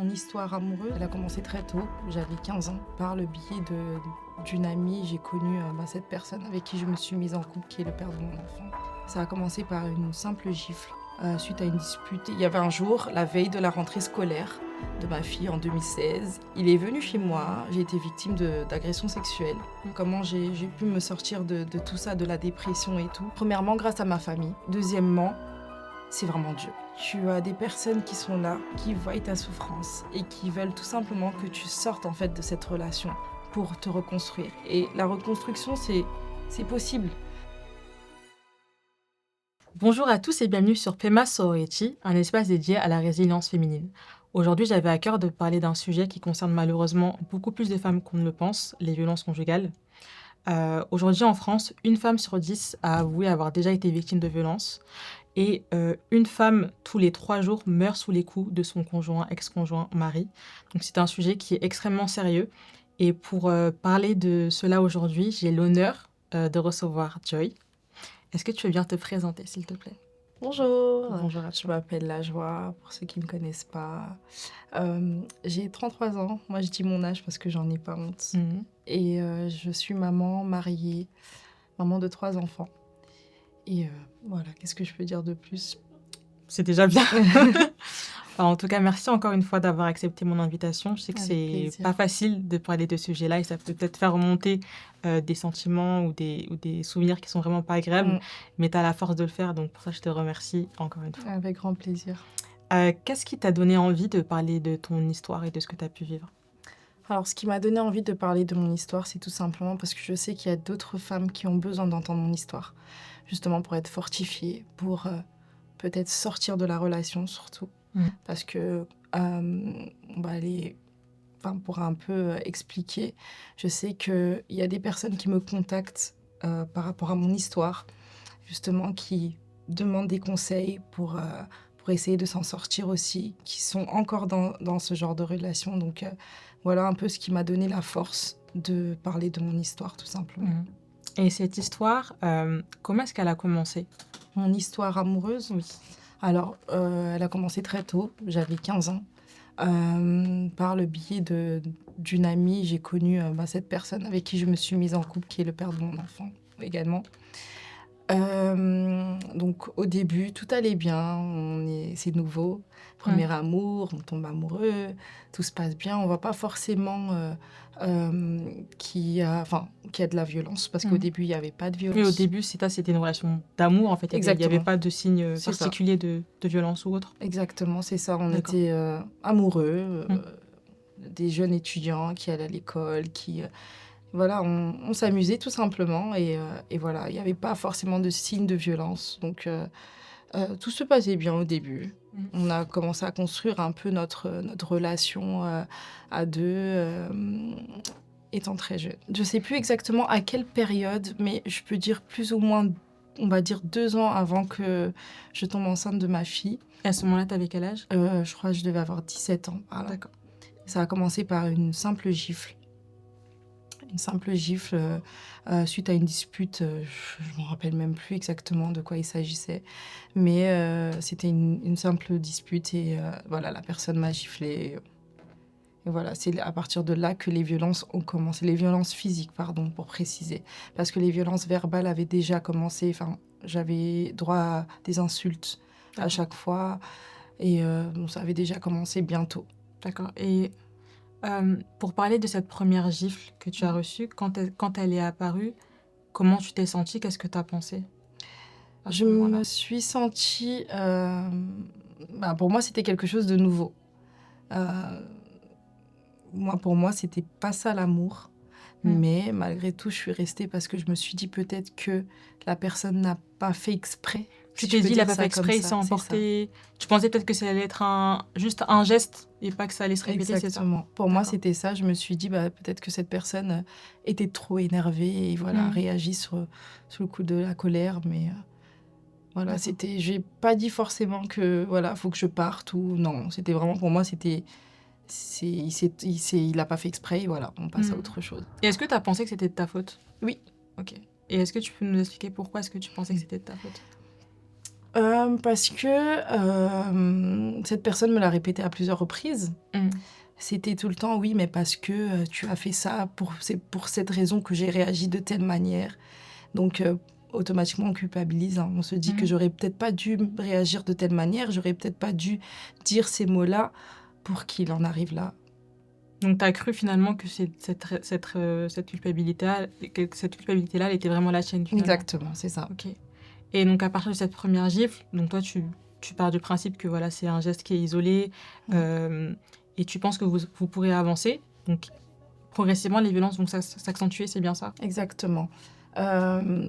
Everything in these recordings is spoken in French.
Mon histoire amoureuse, elle a commencé très tôt, j'avais 15 ans. Par le biais d'une amie, j'ai connu cette personne avec qui je me suis mise en couple, qui est le père de mon enfant. Ça a commencé par une simple gifle, suite à une dispute. Il y avait un jour, la veille de la rentrée scolaire de ma fille en 2016, il est venu chez moi, j'ai été victime d'agressions sexuelles. Comment j'ai pu me sortir de tout ça, de la dépression et tout. Premièrement, grâce à ma famille. Deuxièmement, c'est vraiment Dieu. Tu as des personnes qui sont là, qui voient ta souffrance et qui veulent tout simplement que tu sortes en fait de cette relation pour te reconstruire. Et la reconstruction, c'est possible. Bonjour à tous et bienvenue sur Pema Sorority, un espace dédié à la résilience féminine. Aujourd'hui, j'avais à cœur de parler d'un sujet qui concerne malheureusement beaucoup plus de femmes qu'on ne le pense, les violences conjugales. Aujourd'hui, en France, une femme sur 10 a avoué avoir déjà été victime de violences et une femme tous les 3 jours meurt sous les coups de son conjoint, ex-conjoint, mari. Donc c'est un sujet qui est extrêmement sérieux. Et pour parler de cela aujourd'hui, j'ai l'honneur de recevoir Joy. Est-ce que tu veux bien te présenter, s'il te plaît? Bonjour, Bonjour à je toi. m'appelle La Joie, pour ceux qui ne me connaissent pas. J'ai 33 ans, moi je dis mon âge parce que j'en ai pas honte. Mhm. Et je suis maman, mariée, maman de 3 enfants. Et voilà, qu'est-ce que je peux dire de plus? C'est déjà bien. Enfin, en tout cas, merci encore une fois d'avoir accepté mon invitation. Je sais que Avec c'est plaisir. pas facile de parler de ce sujet-là et ça peut peut-être faire remonter des sentiments ou des souvenirs qui sont vraiment pas agréables, mais tu as la force de le faire, donc pour ça, je te remercie encore une fois. Avec grand plaisir. Qu'est-ce qui t'a donné envie de parler de ton histoire et de ce que tu as pu vivre? Alors, ce qui m'a donné envie de parler de mon histoire, c'est tout simplement parce que je sais qu'il y a d'autres femmes qui ont besoin d'entendre mon histoire, justement pour être fortifiées, pour peut-être sortir de la relation surtout, parce que pour un peu expliquer, je sais qu'il y a des personnes qui me contactent par rapport à mon histoire, justement qui demandent des conseils pour essayer de s'en sortir aussi, qui sont encore dans ce genre de relation. Donc voilà un peu ce qui m'a donné la force de parler de mon histoire, tout simplement. Et cette histoire, comment est-ce qu'elle a commencé? Mon histoire amoureuse, Oui. alors elle a commencé très tôt, j'avais 15 ans. Par le biais d'une amie, j'ai connu cette personne avec qui je me suis mise en couple, qui est le père de mon enfant également. Donc au début, tout allait bien, c'est nouveau, premier amour, on tombe amoureux, tout se passe bien. On voit pas forcément qu'il y a de la violence, parce qu'au début, il n'y avait pas de violence. Oui, au début, c'était une relation d'amour, en fait. Il n'y avait Exactement. pas de signe C'est ça. particulier de violence ou autre. Exactement, c'est ça. On D'accord. était amoureux, des jeunes étudiants qui allaient à l'école, voilà, on s'amusait tout simplement et voilà, il n'y avait pas forcément de signe de violence. Donc, tout se passait bien au début. On a commencé à construire un peu notre relation à deux, étant très jeune. Je ne sais plus exactement à quelle période, mais je peux dire plus ou moins, on va dire 2 ans avant que je tombe enceinte de ma fille. Et à ce moment-là, tu avais quel âge? Je crois que je devais avoir 17 ans. Voilà. D'accord. Ça a commencé par une simple gifle. Suite à une dispute, je ne me rappelle même plus exactement de quoi il s'agissait, mais c'était une simple dispute et voilà, la personne m'a giflé. Et voilà, c'est à partir de là que les violences ont commencé, les violences physiques, pardon, pour préciser, parce que les violences verbales avaient déjà commencé, enfin, j'avais droit à des insultes à chaque fois, et ça avait déjà commencé bientôt. D'accord. Et pour parler de cette première gifle que tu as reçue, quand elle est apparue, comment tu t'es sentie? Qu'est-ce que tu as pensé à ce Je moment-là? me suis sentie... pour moi, c'était quelque chose de nouveau. Pour moi, c'était pas ça l'amour. Mais malgré tout, je suis restée parce que je me suis dit peut-être que la personne n'a pas fait exprès. Tu si t'es je peux dit, il n'a dire pas ça fait comme exprès, il ça, s'est c'est ça. emporté. Tu pensais peut-être que ça allait être juste un geste et pas que ça allait se répéter, c'est ça? Exactement. Pour moi, D'accord. c'était ça. Je me suis dit peut-être que cette personne était trop énervée et voilà, réagit sur le coup de la colère. Mais voilà, D'accord. j'ai pas dit forcément que voilà, faut que je parte ou non. C'était vraiment pour moi, il a pas fait exprès et voilà, on passe à autre chose. Et est-ce que tu as pensé que c'était de ta faute? Oui. Ok. Et est-ce que tu peux nous expliquer pourquoi est-ce que tu pensais que c'était de ta faute? Parce que cette personne me l'a répété à plusieurs reprises. Mm. C'était tout le temps, oui, mais parce que tu as fait ça, c'est pour cette raison que j'ai réagi de telle manière. Donc, automatiquement, on culpabilise. Hein. On se dit que Mm. j'aurais peut-être pas dû réagir de telle manière, j'aurais peut-être pas dû dire ces mots-là pour qu'il en arrive là. Donc, tu as cru finalement que cette culpabilité-là, elle était vraiment la tienne finalement. Exactement, c'est ça. Ok. Et donc, à partir de cette première gifle, donc toi, tu pars du principe que voilà, c'est un geste qui est isolé et tu penses que vous pourrez avancer. Donc, progressivement, les violences vont s'accentuer, c'est bien ça? Exactement.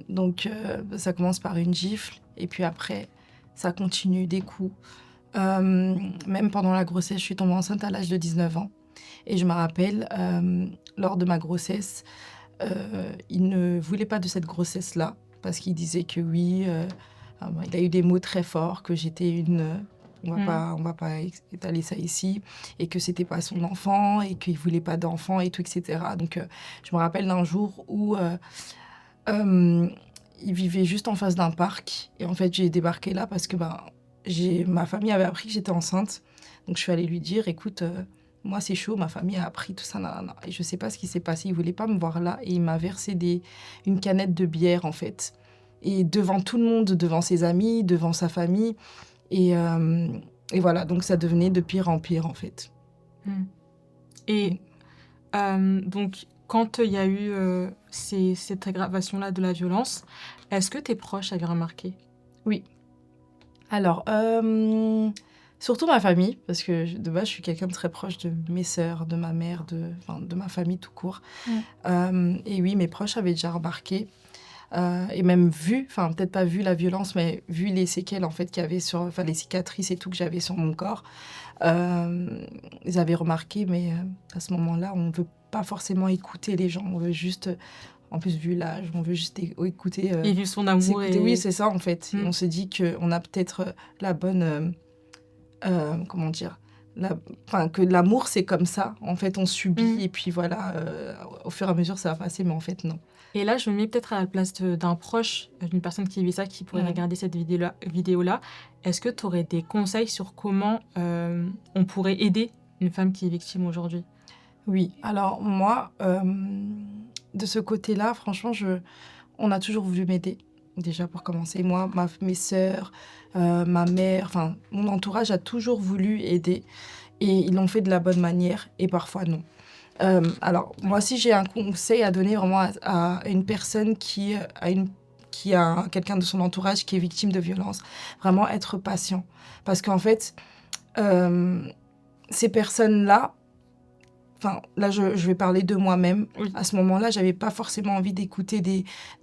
Donc, ça commence par une gifle, et puis après, ça continue des coups. Même pendant la grossesse, je suis tombée enceinte à l'âge de 19 ans. Et je me rappelle, lors de ma grossesse, il ne voulait pas de cette grossesse-là, parce qu'il disait que oui, il a eu des mots très forts, que j'étais une... on va pas étaler ça ici, et que c'était pas son enfant, et qu'il voulait pas d'enfant, et tout, etc. Donc, je me rappelle d'un jour où il vivait juste en face d'un parc, et en fait, j'ai débarqué là parce que ma famille avait appris que j'étais enceinte. Donc, je suis allée lui dire, écoute, moi, c'est chaud, ma famille a appris tout ça, nanana. Et je sais pas ce qui s'est passé, il voulait pas me voir là, et il m'a versé une canette de bière, en fait. Et devant tout le monde, devant ses amis, devant sa famille. Et voilà, donc ça devenait de pire en pire, en fait. Et donc, quand il y a eu cette aggravation-là de la violence, est-ce que tes proches avaient remarqué? Oui. Alors, surtout ma famille, parce que de base, je suis quelqu'un de très proche de mes sœurs, de ma mère, de ma famille tout court. Et oui, mes proches avaient déjà remarqué. Et même vu, enfin peut-être pas vu la violence, mais vu les séquelles en fait qu'il y avait les cicatrices et tout que j'avais sur mon corps, ils avaient remarqué, mais à ce moment-là, on ne veut pas forcément écouter les gens, on veut juste, en plus vu l'âge, on veut juste écouter. Et vu son amour Oui, c'est ça en fait. Mm. On se dit qu'on a peut-être la bonne, comment dire, que l'amour c'est comme ça. En fait, on subit et puis voilà, au fur et à mesure ça va passer, mais en fait non. Et là, je me mets peut-être à la place d'un proche, d'une personne qui vit ça, qui pourrait regarder cette vidéo-là. Est-ce que tu aurais des conseils sur comment on pourrait aider une femme qui est victime aujourd'hui? Oui, alors moi, de ce côté-là, franchement, on a toujours voulu m'aider. Déjà pour commencer, moi, mes sœurs, ma mère, enfin, mon entourage a toujours voulu aider. Et ils l'ont fait de la bonne manière et parfois non. Alors, moi, si j'ai un conseil à donner vraiment à une personne qui a quelqu'un de son entourage qui est victime de violence, vraiment être patient. Parce qu'en fait, ces personnes-là, enfin, là, je vais parler de moi-même. Oui. À ce moment-là, j'avais pas forcément envie d'écouter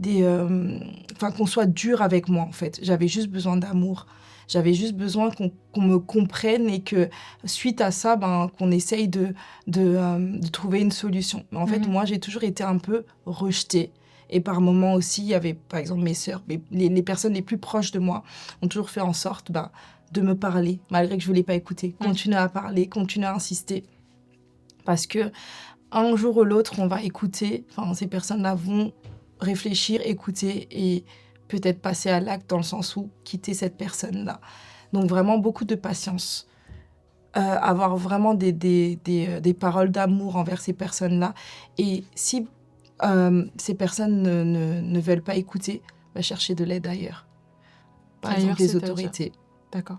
qu'on soit dur avec moi, en fait. J'avais juste besoin d'amour. J'avais juste besoin qu'on me comprenne et que, suite à ça, qu'on essaye de trouver une solution. Mais en fait, moi, j'ai toujours été un peu rejetée. Et par moments aussi, il y avait, par exemple, mes sœurs, les personnes les plus proches de moi ont toujours fait en sorte de me parler, malgré que je ne voulais pas écouter. Continuer à parler, continuer à insister. Parce que un jour ou l'autre, on va écouter, ces personnes-là vont réfléchir, écouter et peut-être passer à l'acte dans le sens où quitter cette personne-là. Donc vraiment beaucoup de patience. Avoir vraiment des paroles d'amour envers ces personnes-là. Et si ces personnes ne veulent pas écouter, chercher de l'aide ailleurs. Par exemple, les autorités. D'accord.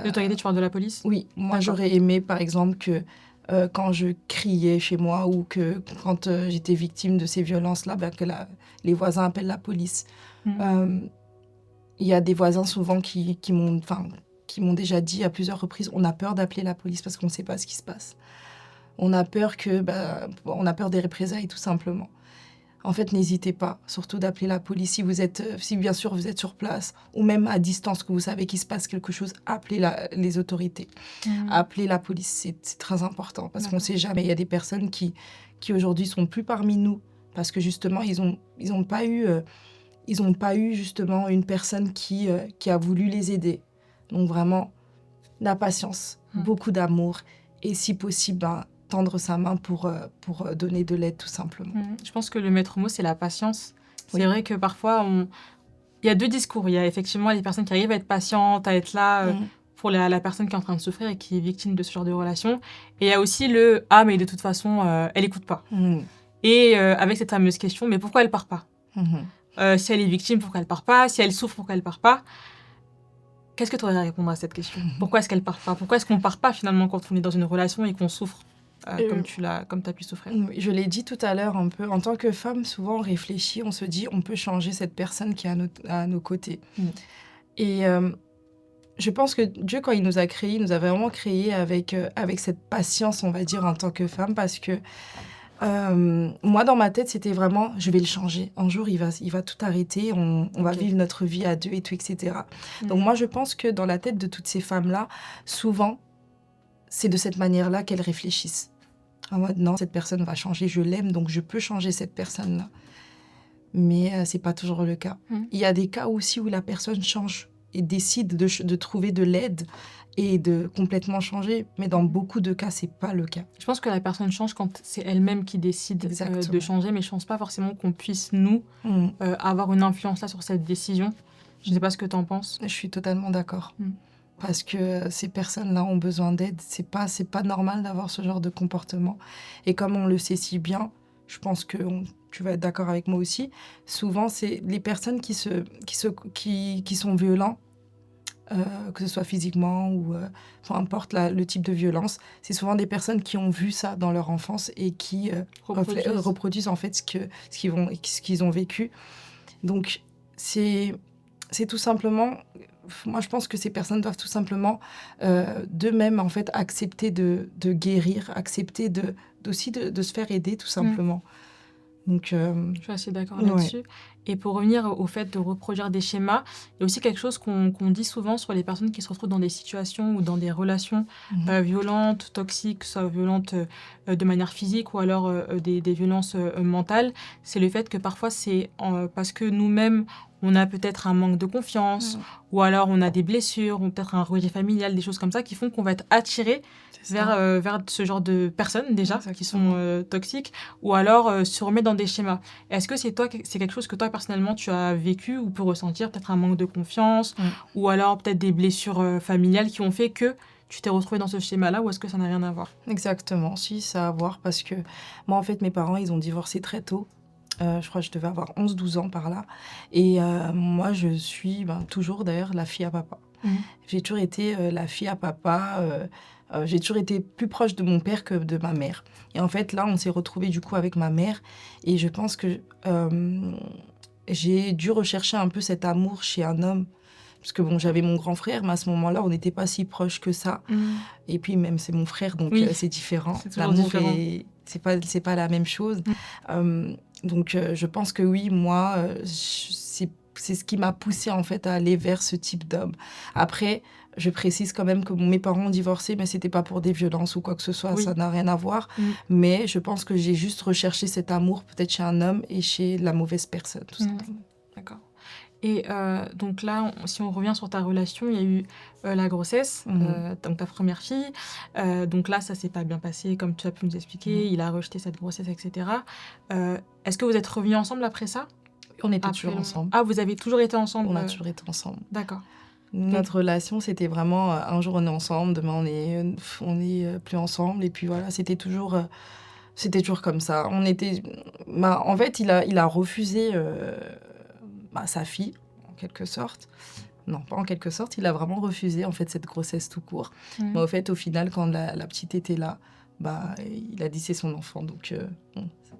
L'autorité, tu parles de la police? Oui, moi j'aurais aimé par exemple que quand je criais chez moi ou que quand j'étais victime de ces violences-là, que les voisins appellent la police. Il y a des voisins souvent qui m'ont déjà dit à plusieurs reprises, on a peur d'appeler la police parce qu'on ne sait pas ce qui se passe. On a peur des représailles tout simplement. En fait, n'hésitez pas, surtout d'appeler la police si bien sûr vous êtes sur place ou même à distance, que vous savez qu'il se passe quelque chose, appelez les autorités. Appelez la police, c'est très important parce qu'on ne sait jamais. Il y a des personnes qui aujourd'hui sont plus parmi nous parce que justement, ils ont pas eu justement une personne qui a voulu les aider. Donc vraiment, la patience, beaucoup d'amour et si possible, tendre sa main pour donner de l'aide tout simplement. Je pense que le maître mot, c'est la patience. C'est vrai que parfois, Il y a deux discours. Il y a effectivement les personnes qui arrivent à être patientes, à être là pour la personne qui est en train de souffrir et qui est victime de ce genre de relation. Et il y a aussi le « Ah, mais de toute façon, elle écoute pas ». Et avec cette fameuse question « Mais pourquoi elle part pas ?» Si elle est victime, pourquoi elle part pas? Si elle souffre, pourquoi elle part pas? Qu'est-ce que tu aurais à répondre à cette question? Pourquoi est-ce qu'elle part pas? Pourquoi est-ce qu'on part pas finalement quand on est dans une relation et qu'on souffre comme tu as pu souffrir? Oui, je l'ai dit tout à l'heure un peu. En tant que femme, souvent on réfléchit, on se dit on peut changer cette personne qui est à nos côtés. Et je pense que Dieu, quand il nous a créés, il nous a vraiment créés avec cette patience, on va dire, en tant que femme, parce que moi, dans ma tête, c'était vraiment, je vais le changer. Un jour, il va tout arrêter, on va vivre notre vie à deux et tout, etc. Donc moi, je pense que dans la tête de toutes ces femmes-là, souvent, c'est de cette manière-là qu'elles réfléchissent. En mode, non, cette personne va changer, je l'aime, donc je peux changer cette personne-là. Mais c'est pas toujours le cas. Il y a des cas aussi où la personne change et décide de trouver de l'aide et de complètement changer. Mais dans beaucoup de cas, c'est pas le cas. Je pense que la personne change quand c'est elle-même qui décide de changer, mais je pense pas forcément qu'on puisse, nous, avoir une influence là sur cette décision. Je ne sais pas ce que tu en penses. Je suis totalement d'accord. Parce que ces personnes-là ont besoin d'aide. C'est pas normal d'avoir ce genre de comportement. Et comme on le sait si bien, je pense que tu vas être d'accord avec moi aussi, souvent, c'est les personnes qui sont violents, que ce soit physiquement ou peu importe le type de violence, c'est souvent des personnes qui ont vu ça dans leur enfance et qui reproduisent en fait ce qu'ils ont vécu. Donc, c'est tout simplement... Moi, je pense que ces personnes doivent tout simplement d'eux-mêmes en fait accepter de guérir, accepter aussi de se faire aider tout simplement. Donc, je suis assez d'accord là-dessus. Et pour revenir au fait de reproduire des schémas, il y a aussi quelque chose qu'on dit souvent sur les personnes qui se retrouvent dans des situations ou dans des relations violentes, toxiques, soit violentes de manière physique ou alors des violences mentales. C'est le fait que parfois c'est parce que nous-mêmes, on a peut-être un manque de confiance ou alors on a des blessures ou peut-être un rejet familial, des choses comme ça qui font qu'on va être attiré vers ce genre de personnes déjà qui sont toxiques ou alors se remettre dans des schémas. Est-ce que c'est quelque chose que toi personnellement tu as vécu ou peux ressentir, peut-être un manque de confiance ou alors peut-être des blessures familiales qui ont fait que tu t'es retrouvée dans ce schéma-là ou est-ce que ça n'a rien à voir? Exactement, si, ça a à voir parce que moi en fait mes parents ils ont divorcé très tôt. Je crois que je devais avoir 11-12 ans par là. Et moi, je suis toujours d'ailleurs la fille à papa. J'ai toujours été la fille à papa. J'ai toujours été plus proche de mon père que de ma mère. Et en fait, là, on s'est retrouvés du coup avec ma mère. Et je pense que j'ai dû rechercher un peu cet amour chez un homme. Parce que bon, j'avais mon grand frère, mais à ce moment-là, on n'était pas si proches que ça. Et puis même, c'est mon frère, donc c'est différent. L'amour, c'est pas la même chose. Donc, je pense que oui, moi, c'est ce qui m'a poussée, en fait, à aller vers ce type d'homme. Après, je précise quand même que mes parents ont divorcé, mais c'était pas pour des violences ou quoi que ce soit, ça n'a rien à voir. Mais je pense que j'ai juste recherché cet amour, peut-être chez un homme et chez la mauvaise personne, tout simplement. D'accord. Et donc là, si on revient sur ta relation, il y a eu la grossesse, donc ta première fille. Donc là, ça s'est pas bien passé, comme tu as pu nous expliquer. Il a rejeté cette grossesse, etc. Est-ce que vous êtes revenus ensemble après ça? On était toujours ensemble. Ah, vous avez toujours été ensemble? On a toujours été ensemble. D'accord. Notre relation, c'était vraiment un jour on est ensemble, demain on est plus ensemble. Et puis voilà, c'était toujours comme ça. En fait, il a refusé sa fille, en quelque sorte. Non, pas en quelque sorte, il a vraiment refusé en fait cette grossesse tout court. Mais au fait, au final, quand la petite était là, il a dit c'est son enfant. Donc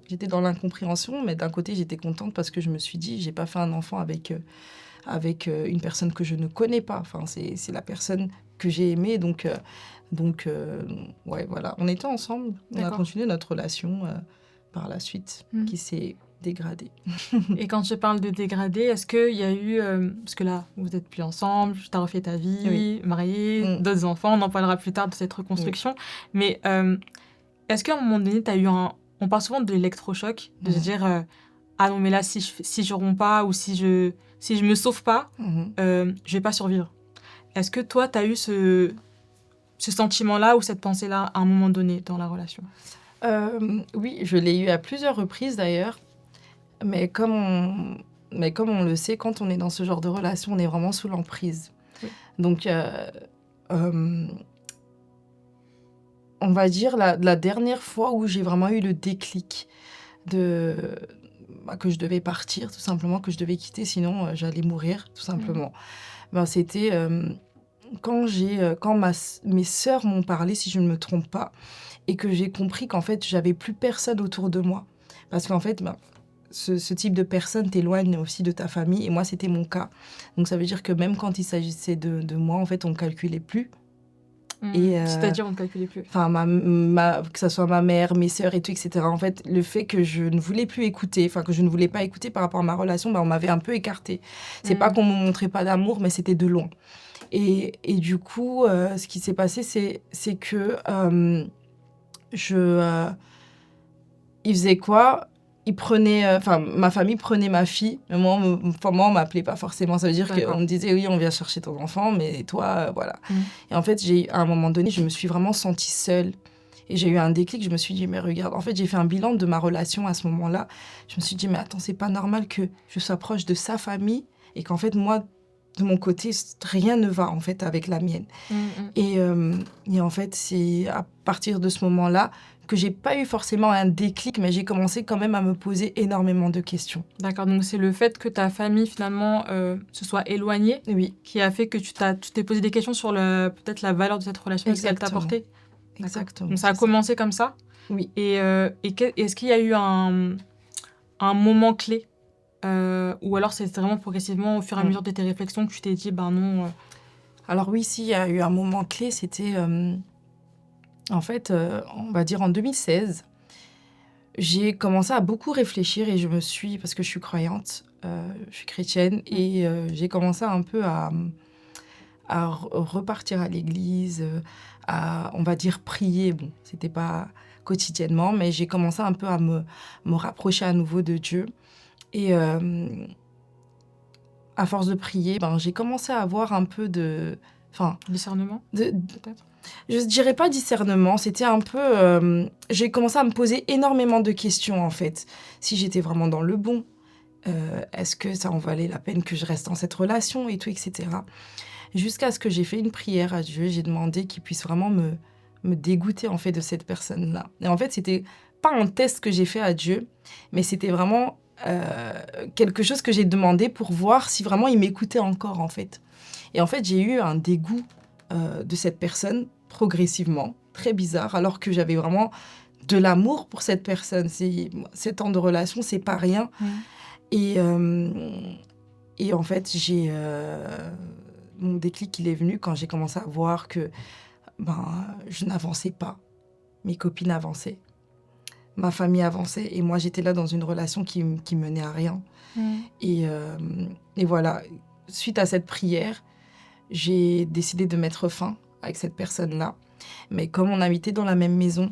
j'étais dans l'incompréhension, mais d'un côté j'étais contente parce que je me suis dit j'ai pas fait un enfant avec une personne que je ne connais pas. Enfin, c'est la personne que j'ai aimée, donc ouais, voilà. On était ensemble, on a continué notre relation par la suite, qui s'est dégradée. Et quand je parle de dégradée, est-ce qu'il y a eu... parce que là, vous n'êtes plus ensemble, tu as refait ta vie, mariée, d'autres enfants, on en parlera plus tard de cette reconstruction. Mais est-ce qu'à un moment donné, tu as eu on parle souvent de l'électrochoc, de se dire ah non, mais là, si je romps pas ou si je me sauve pas, je vais pas survivre. Est-ce que toi, tu as eu ce sentiment-là ou cette pensée-là à un moment donné dans la relation? Oui, je l'ai eu à plusieurs reprises d'ailleurs. Mais comme Mais comme on le sait, quand on est dans ce genre de relation, on est vraiment sous l'emprise. Oui. Donc, on va dire la dernière fois où j'ai vraiment eu le déclic de que je devais partir, tout simplement, que je devais quitter, sinon j'allais mourir, tout simplement. C'était quand mes sœurs m'ont parlé, si je ne me trompe pas, et que j'ai compris qu'en fait, j'avais plus personne autour de moi. Parce qu'en fait, ce type de personne t'éloigne aussi de ta famille, et moi, c'était mon cas. Donc, ça veut dire que même quand il s'agissait de moi, en fait, on ne calculait plus. Et, C'est-à-dire, on ne calculait plus. Enfin, que ça soit ma mère, mes sœurs et tout, etc. En fait, le fait que je ne voulais plus écouter, enfin, que je ne voulais pas écouter par rapport à ma relation, on m'avait un peu écartée. C'est pas qu'on me montrait pas d'amour, mais c'était de loin. Et du coup, ce qui s'est passé, c'est que il faisait quoi? Il prenait, ma famille prenait ma fille, mais moi, on m'appelait pas forcément. Ça veut dire D'accord. qu'on me disait, oui, on vient chercher ton enfant, mais toi, voilà. Et en fait, à un moment donné, je me suis vraiment sentie seule. Et j'ai eu un déclic, je me suis dit, mais regarde, en fait, j'ai fait un bilan de ma relation à ce moment-là. Je me suis dit, mais attends, c'est pas normal que je sois proche de sa famille et qu'en fait, moi, de mon côté, rien ne va, en fait, avec la mienne. Et en fait, c'est à partir de ce moment-là que j'ai pas eu forcément un déclic, mais j'ai commencé quand même à me poser énormément de questions. D'accord, donc c'est le fait que ta famille, finalement, se soit éloignée qui a fait que tu t'es posé des questions sur peut-être la valeur de cette relation et ce qu'elle t'a apporté. Exactement. Donc ça a commencé comme ça. Oui. Et est-ce qu'il y a eu un moment clé ou alors c'est vraiment progressivement au fur et à mesure de tes réflexions que tu t'es dit, ben non... Alors oui, il y a eu un moment clé, c'était en fait, on va dire en 2016, j'ai commencé à beaucoup réfléchir et parce que je suis croyante, je suis chrétienne, et j'ai commencé un peu à repartir à l'église, à, on va dire, prier. Bon, c'était pas quotidiennement, mais j'ai commencé un peu à me rapprocher à nouveau de Dieu. Et à force de prier, j'ai commencé à avoir un peu de... discernement, peut-être? Je ne dirais pas discernement, c'était un peu... j'ai commencé à me poser énormément de questions, en fait. Si j'étais vraiment dans le bon, est-ce que ça en valait la peine que je reste dans cette relation et tout, etc. Jusqu'à ce que j'ai fait une prière à Dieu, j'ai demandé qu'il puisse vraiment me dégoûter, en fait, de cette personne-là. Et en fait, c'était pas un test que j'ai fait à Dieu, mais c'était vraiment quelque chose que j'ai demandé pour voir si vraiment il m'écoutait encore, en fait. Et en fait, j'ai eu un dégoût de cette personne progressivement, très bizarre, alors que j'avais vraiment de l'amour pour cette personne. 7 ans de relation, c'est pas rien. Et en fait, mon déclic, il est venu quand j'ai commencé à voir que je n'avançais pas. Mes copines avançaient. Ma famille avançait. Et moi, j'étais là dans une relation qui menait à rien. Et voilà, suite à cette prière, j'ai décidé de mettre fin avec cette personne-là. Mais comme on habitait dans la même maison,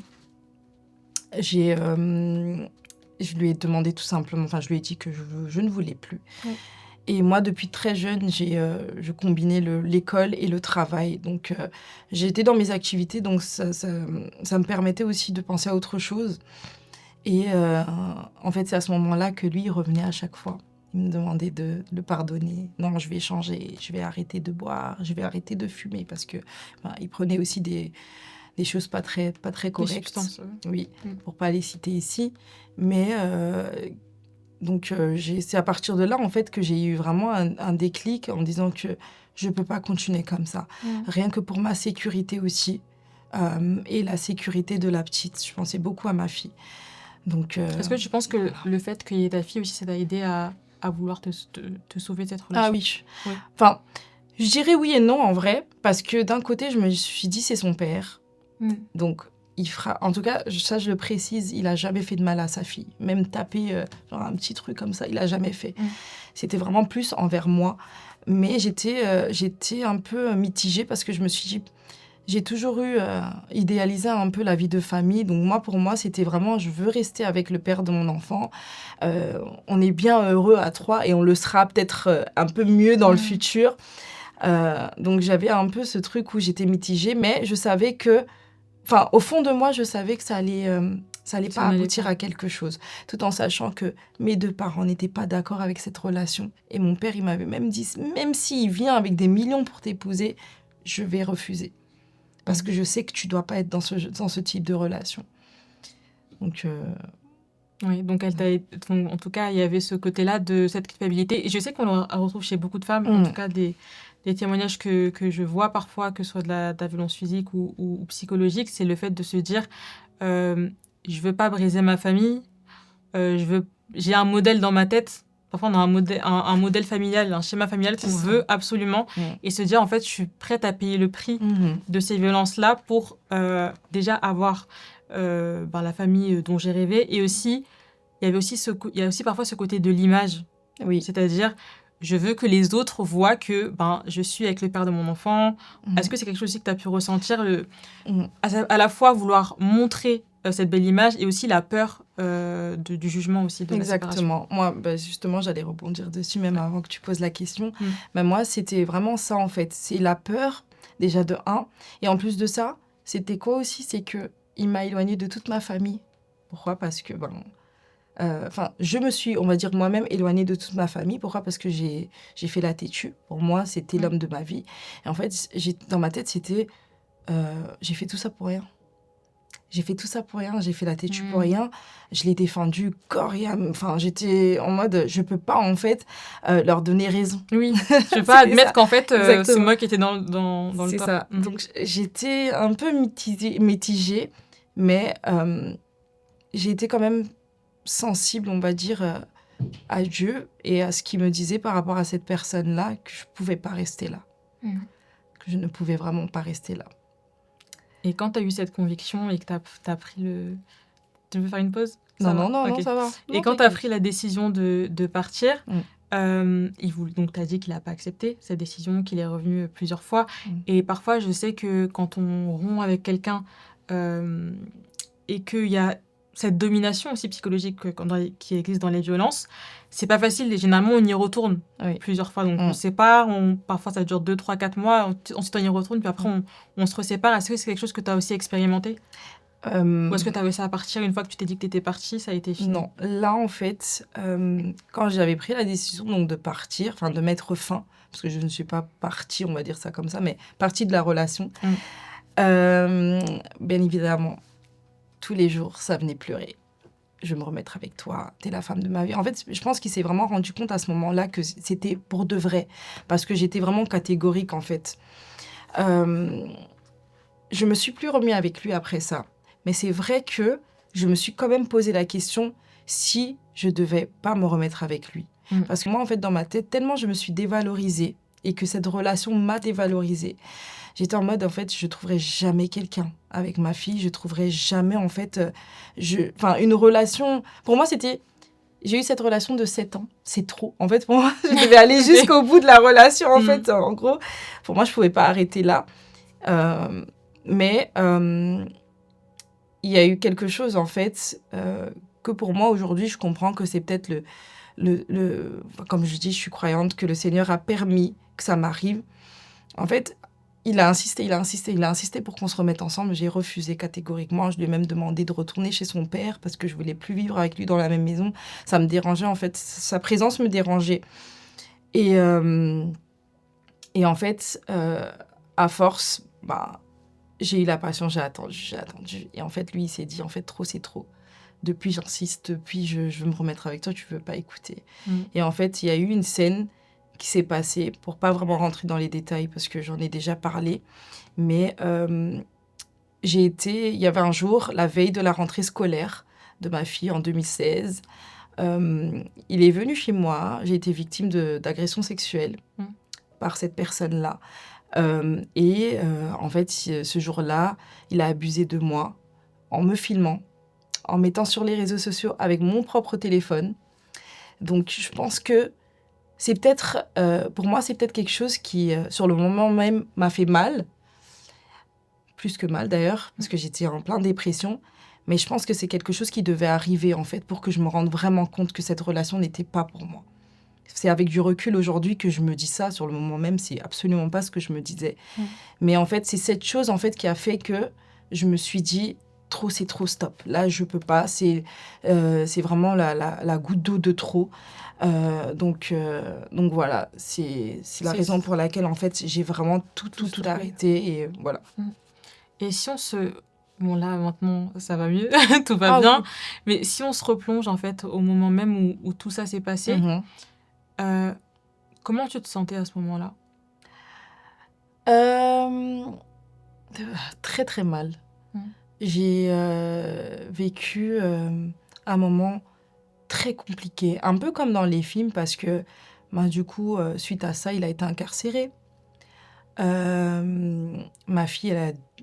je lui ai demandé tout simplement, je lui ai dit que je ne voulais plus. Et moi, depuis très jeune, je combinais l'école et le travail. Donc, j'étais dans mes activités, donc ça me permettait aussi de penser à autre chose. Et en fait, c'est à ce moment-là que lui, il revenait à chaque fois. Il me demandait de le pardonner. Non, je vais changer, je vais arrêter de boire, je vais arrêter de fumer, parce que il prenait aussi des choses pas très correctes. Des substances. Oui, pour pas les citer ici. Mais donc, c'est à partir de là, en fait, que j'ai eu vraiment un déclic en me disant que je peux pas continuer comme ça. Rien que pour ma sécurité aussi, et la sécurité de la petite. Je pensais beaucoup à ma fille. Donc, est-ce que tu penses que le fait qu'il y ait ta fille aussi, ça t'a aidé à vouloir te sauver de cette relation? Ah oui. Enfin, je dirais oui et non, en vrai, parce que d'un côté, je me suis dit, c'est son père. Donc, il fera... En tout cas, ça, je le précise, il a jamais fait de mal à sa fille. Même taper genre un petit truc comme ça, il a jamais fait. C'était vraiment plus envers moi. Mais j'étais un peu mitigée parce que je me suis dit... J'ai toujours idéalisé un peu la vie de famille. Donc pour moi, c'était vraiment, je veux rester avec le père de mon enfant. On est bien heureux à 3 et on le sera peut-être un peu mieux dans le futur. Donc j'avais un peu ce truc où j'étais mitigée, mais je savais que... au fond de moi, je savais que ça allait Ça allait Ça pas n'allait aboutir pas. à quelque chose. Tout en sachant que mes deux parents n'étaient pas d'accord avec cette relation. Et mon père, il m'avait même dit, même s'il vient avec des millions pour t'épouser, je vais refuser. Parce que je sais que tu dois pas être dans ce type de relation. Donc, Oui, donc en tout cas, il y avait ce côté-là de cette culpabilité. Et je sais qu'on le retrouve chez beaucoup de femmes, en tout cas des témoignages que je vois parfois, que ce soit de la violence physique ou psychologique, c'est le fait de se dire je veux pas briser ma famille, j'ai un modèle dans ma tête. Parfois, on a un modèle familial, un schéma familial qu'on veut absolument. Et se dire, en fait, je suis prête à payer le prix de ces violences-là pour déjà avoir la famille dont j'ai rêvé. Et aussi, il y a aussi parfois ce côté de l'image. oui. C'est-à-dire, je veux que les autres voient que je suis avec le père de mon enfant. Est-ce que c'est quelque chose aussi que tu as pu ressentir, à la fois vouloir montrer cette belle image et aussi la peur du jugement aussi de la séparation. Exactement. Moi, justement, j'allais rebondir dessus même avant que tu poses la question. Moi, c'était vraiment ça, en fait. C'est la peur, déjà de un. Et en plus de ça, c'était quoi aussi? C'est qu'il m'a éloignée de toute ma famille. Pourquoi? Parce que, je me suis, on va dire, moi-même éloignée de toute ma famille. Pourquoi? Parce que j'ai fait la têtue. Pour moi, c'était l'homme de ma vie. Et en fait, dans ma tête, c'était... j'ai fait tout ça pour rien. J'ai fait tout ça pour rien, j'ai fait la têtue pour rien. Je l'ai défendu corps et âme. Enfin, j'étais en mode, je peux pas, en fait, leur donner raison. Oui, je peux pas admettre qu'en fait, c'est moi qui étais dans le top. C'est ça. Donc, j'étais un peu mitigée, mais j'ai été quand même sensible, on va dire, à Dieu et à ce qu'il me disait par rapport à cette personne-là, que je pouvais pas rester là. Que je ne pouvais vraiment pas rester là. Et quand tu as eu cette conviction et que tu as pris le... Tu veux faire une pause? Non, ça va. Et quand tu as pris la décision de partir, donc tu as dit qu'il n'a pas accepté cette décision, qu'il est revenu plusieurs fois. Et parfois, je sais que quand on rompt avec quelqu'un et qu'il y a cette domination aussi psychologique qui existe dans les violences, c'est pas facile. Et généralement, on y retourne plusieurs fois. Donc, on se sépare. Parfois, ça dure 2, 3, 4 mois. Ensuite, on y retourne. Puis après, on se resépare. Est-ce que c'est quelque chose que tu as aussi expérimenté ou est-ce que tu avais ça à partir une fois que tu t'es dit que tu étais partie, ça a été fini? Non. Là, en fait, quand j'avais pris la décision donc, de partir, de mettre fin, parce que je ne suis pas partie, on va dire ça comme ça, mais partie de la relation, bien évidemment, tous les jours, ça venait pleurer. Je vais me remettre avec toi, t'es la femme de ma vie. En fait, je pense qu'il s'est vraiment rendu compte à ce moment-là que c'était pour de vrai, parce que j'étais vraiment catégorique, en fait. Je me suis plus remis avec lui après ça. Mais c'est vrai que je me suis quand même posé la question si je devais pas me remettre avec lui. Parce que moi, en fait, dans ma tête, tellement je me suis dévalorisée et que cette relation m'a dévalorisée, j'étais en mode, en fait, je trouverai jamais quelqu'un avec ma fille. Je trouverai jamais, en fait, une relation... Pour moi, c'était... J'ai eu cette relation de 7 ans. C'est trop. En fait, pour moi, je devais aller jusqu'au bout de la relation, en fait. En gros, pour moi, je pouvais pas arrêter là. Mais il y a eu quelque chose, en fait, que pour moi, aujourd'hui, je comprends que c'est peut-être comme je dis, je suis croyante, que le Seigneur a permis que ça m'arrive. En fait, il a insisté pour qu'on se remette ensemble. J'ai refusé catégoriquement. Je lui ai même demandé de retourner chez son père parce que je voulais plus vivre avec lui dans la même maison. Ça me dérangeait, en fait. Sa présence me dérangeait. Et en fait, à force, j'ai eu la passion, j'ai attendu. Et en fait, lui, il s'est dit, en fait, trop, c'est trop. Depuis, j'insiste. Depuis, je veux me remettre avec toi, tu veux pas écouter. Et en fait, il y a eu une scène qui s'est passée, pour pas vraiment rentrer dans les détails, parce que j'en ai déjà parlé. Mais il y avait un jour, la veille de la rentrée scolaire de ma fille en 2016, il est venu chez moi. J'ai été victime d'agression sexuelle par cette personne-là. En fait, ce jour-là, il a abusé de moi en me filmant, en mettant sur les réseaux sociaux avec mon propre téléphone. Donc, je pense que c'est peut-être, pour moi, c'est peut-être quelque chose qui, sur le moment même, m'a fait mal. Plus que mal, d'ailleurs, parce que j'étais en pleine dépression. Mais je pense que c'est quelque chose qui devait arriver, en fait, pour que je me rende vraiment compte que cette relation n'était pas pour moi. C'est avec du recul aujourd'hui que je me dis ça. Sur le moment même, c'est absolument pas ce que je me disais. Mais en fait, c'est cette chose en fait qui a fait que je me suis dit trop, c'est trop, stop. Là, je peux pas. C'est vraiment la goutte d'eau de trop. Donc voilà, c'est la C'est- raison pour laquelle, en fait, j'ai vraiment tout stoppé. arrêté. Et voilà. Et si on se... Bon, là, maintenant, ça va mieux, tout va Ah bien. oui. Mais si on se replonge, en fait, au moment même où tout ça s'est passé, Mhm. euh, comment tu te sentais à ce moment-là? Euh, Très, très mal. Mm. J'ai vécu un moment très compliqué, un peu comme dans les films, parce que du coup, suite à ça, il a été incarcéré. Ma fille,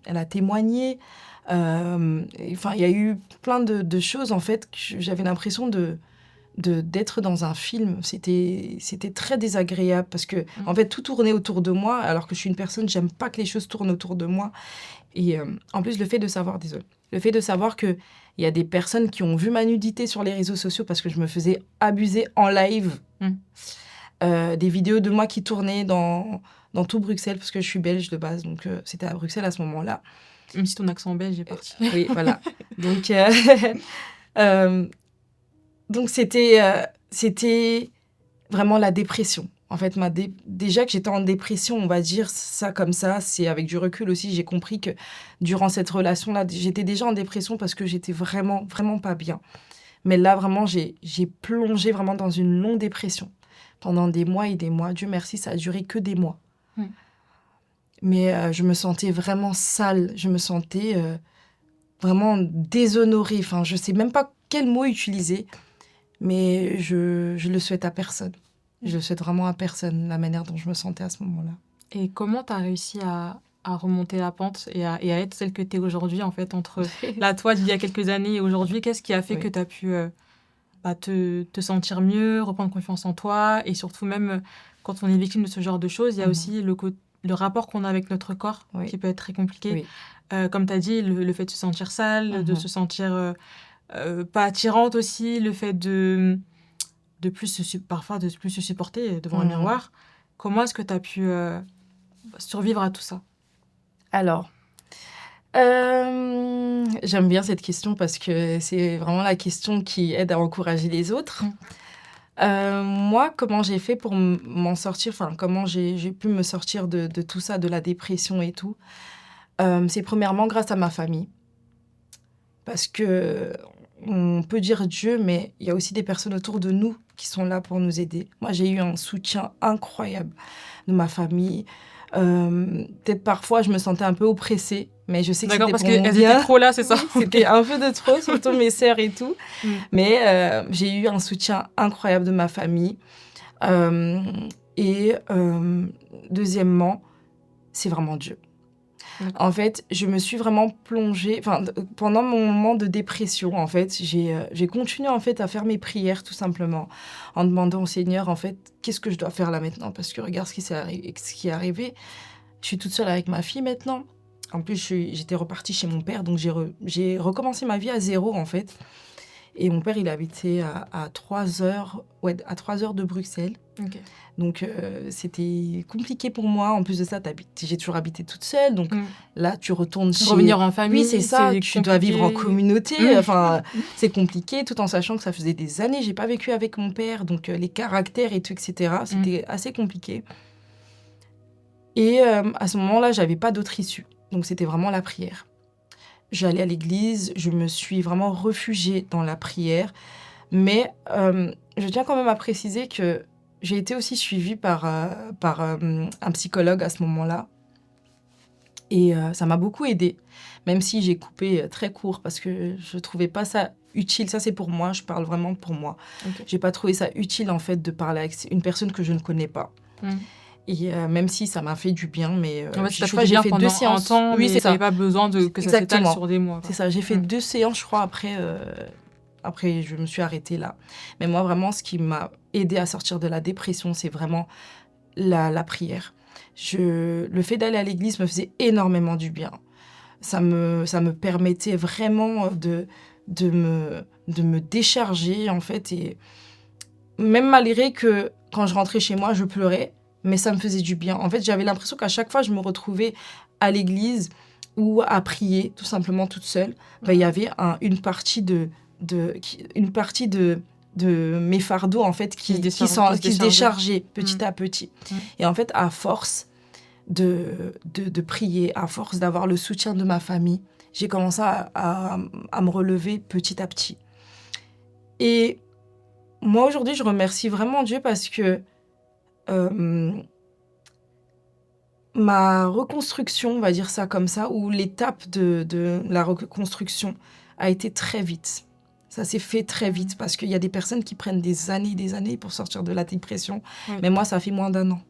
elle a témoigné. Enfin, il y a eu plein de choses, en fait, que j'avais l'impression d'être dans un film. C'était très désagréable parce que, en fait, tout tournait autour de moi, alors que je suis une personne, j'aime pas que les choses tournent autour de moi. Et en plus, le fait de savoir qu'il y a des personnes qui ont vu ma nudité sur les réseaux sociaux parce que je me faisais abuser en live. Des vidéos de moi qui tournaient dans tout Bruxelles, parce que je suis belge de base, donc c'était à Bruxelles à ce moment-là. Même si ton accent belge est parti. Oui, voilà. Donc, donc c'était vraiment la dépression. En fait, déjà que j'étais en dépression, on va dire ça comme ça, c'est avec du recul aussi, j'ai compris que durant cette relation-là, j'étais déjà en dépression parce que j'étais vraiment, vraiment pas bien. Mais là, vraiment, j'ai plongé vraiment dans une longue dépression pendant des mois et des mois. Dieu merci, ça a duré que des mois. Mais je me sentais vraiment sale, je me sentais vraiment déshonorée. Enfin, je sais même pas quel mot utiliser, mais je le souhaite à personne. Je le souhaite vraiment à personne, la manière dont je me sentais à ce moment-là. Et comment tu as réussi à remonter la pente et à être celle que tu es aujourd'hui, en fait, entre la toi d'il y a quelques années et aujourd'hui? Qu'est-ce qui a fait que tu as pu te sentir mieux, reprendre confiance en toi? Et surtout, même quand on est victime de ce genre de choses, il y a aussi le rapport qu'on a avec notre corps qui peut être très compliqué. Comme tu as dit, le fait de se sentir sale, de se sentir pas attirante aussi, le fait parfois de plus se supporter devant un miroir. Comment est-ce que tu as pu survivre à tout ça? Alors, j'aime bien cette question parce que c'est vraiment la question qui aide à encourager les autres. Moi, comment j'ai fait pour m'en sortir, enfin, comment j'ai pu me sortir de tout ça, de la dépression et tout, c'est premièrement grâce à ma famille. Parce que on peut dire Dieu, mais il y a aussi des personnes autour de nous qui sont là pour nous aider. Moi, j'ai eu un soutien incroyable de ma famille. Peut-être parfois, je me sentais un peu oppressée, mais je sais que c'était pour mon bien. D'accord, parce qu'elles étaient trop là, c'est ça? C'était un peu de trop, surtout mes sœurs et tout. Mais j'ai eu un soutien incroyable de ma famille. Et deuxièmement, c'est vraiment Dieu. En fait, je me suis vraiment plongée... pendant mon moment de dépression, en fait, j'ai continué en fait, à faire mes prières, tout simplement, en demandant au Seigneur, en fait, qu'est-ce que je dois faire là maintenant? Parce que regarde ce qui est arrivé. Je suis toute seule avec ma fille maintenant. En plus, j'étais repartie chez mon père, donc j'ai recommencé ma vie à zéro, en fait. Et mon père, il habitait à 3 heures, à 3 heures de Bruxelles. Donc, c'était compliqué pour moi. En plus de ça, j'ai toujours habité toute seule. Donc là, tu retournes chez... Revenir en famille, oui, c'est ça. Tu dois vivre en communauté. Enfin, c'est compliqué, tout en sachant que ça faisait des années que j'ai pas vécu avec mon père. Donc, les caractères et tout, etc., c'était assez compliqué. Et à ce moment-là, j'avais pas d'autre issue. Donc, c'était vraiment la prière. J'allais à l'église, je me suis vraiment réfugiée dans la prière. Mais je tiens quand même à préciser que j'ai été aussi suivie par un psychologue à ce moment-là. Et ça m'a beaucoup aidée, même si j'ai coupé très court parce que je ne trouvais pas ça utile. Ça, c'est pour moi, je parle vraiment pour moi. Je n'ai pas trouvé ça utile, en fait, de parler avec une personne que je ne connais pas. Et même si ça m'a fait du bien, mais je crois que j'ai fait 2 séances. Temps, oui, c'est ça. Il n'y avait pas besoin que ça s'étale sur des mois. C'est ça, j'ai fait 2 séances, je crois, après, je me suis arrêtée là. Mais moi, vraiment, ce qui m'a aidée à sortir de la dépression, c'est vraiment la prière. Le fait d'aller à l'église me faisait énormément du bien. Ça me permettait vraiment de me décharger, en fait. Et même malgré que quand je rentrais chez moi, je pleurais, mais ça me faisait du bien. En fait, j'avais l'impression qu'à chaque fois, je me retrouvais à l'église ou à prier tout simplement toute seule, il y avait une partie de mes fardeaux en fait qui se déchargeaient petit à petit. Et en fait, à force de prier, à force d'avoir le soutien de ma famille, j'ai commencé à me relever petit à petit. Et moi, aujourd'hui, je remercie vraiment Dieu parce que ma reconstruction, on va dire ça comme ça, ou l'étape de la reconstruction a été très vite. Ça s'est fait très vite parce qu'il y a des personnes qui prennent des années pour sortir de la dépression. Oui. Mais moi, ça fait moins d'1 an.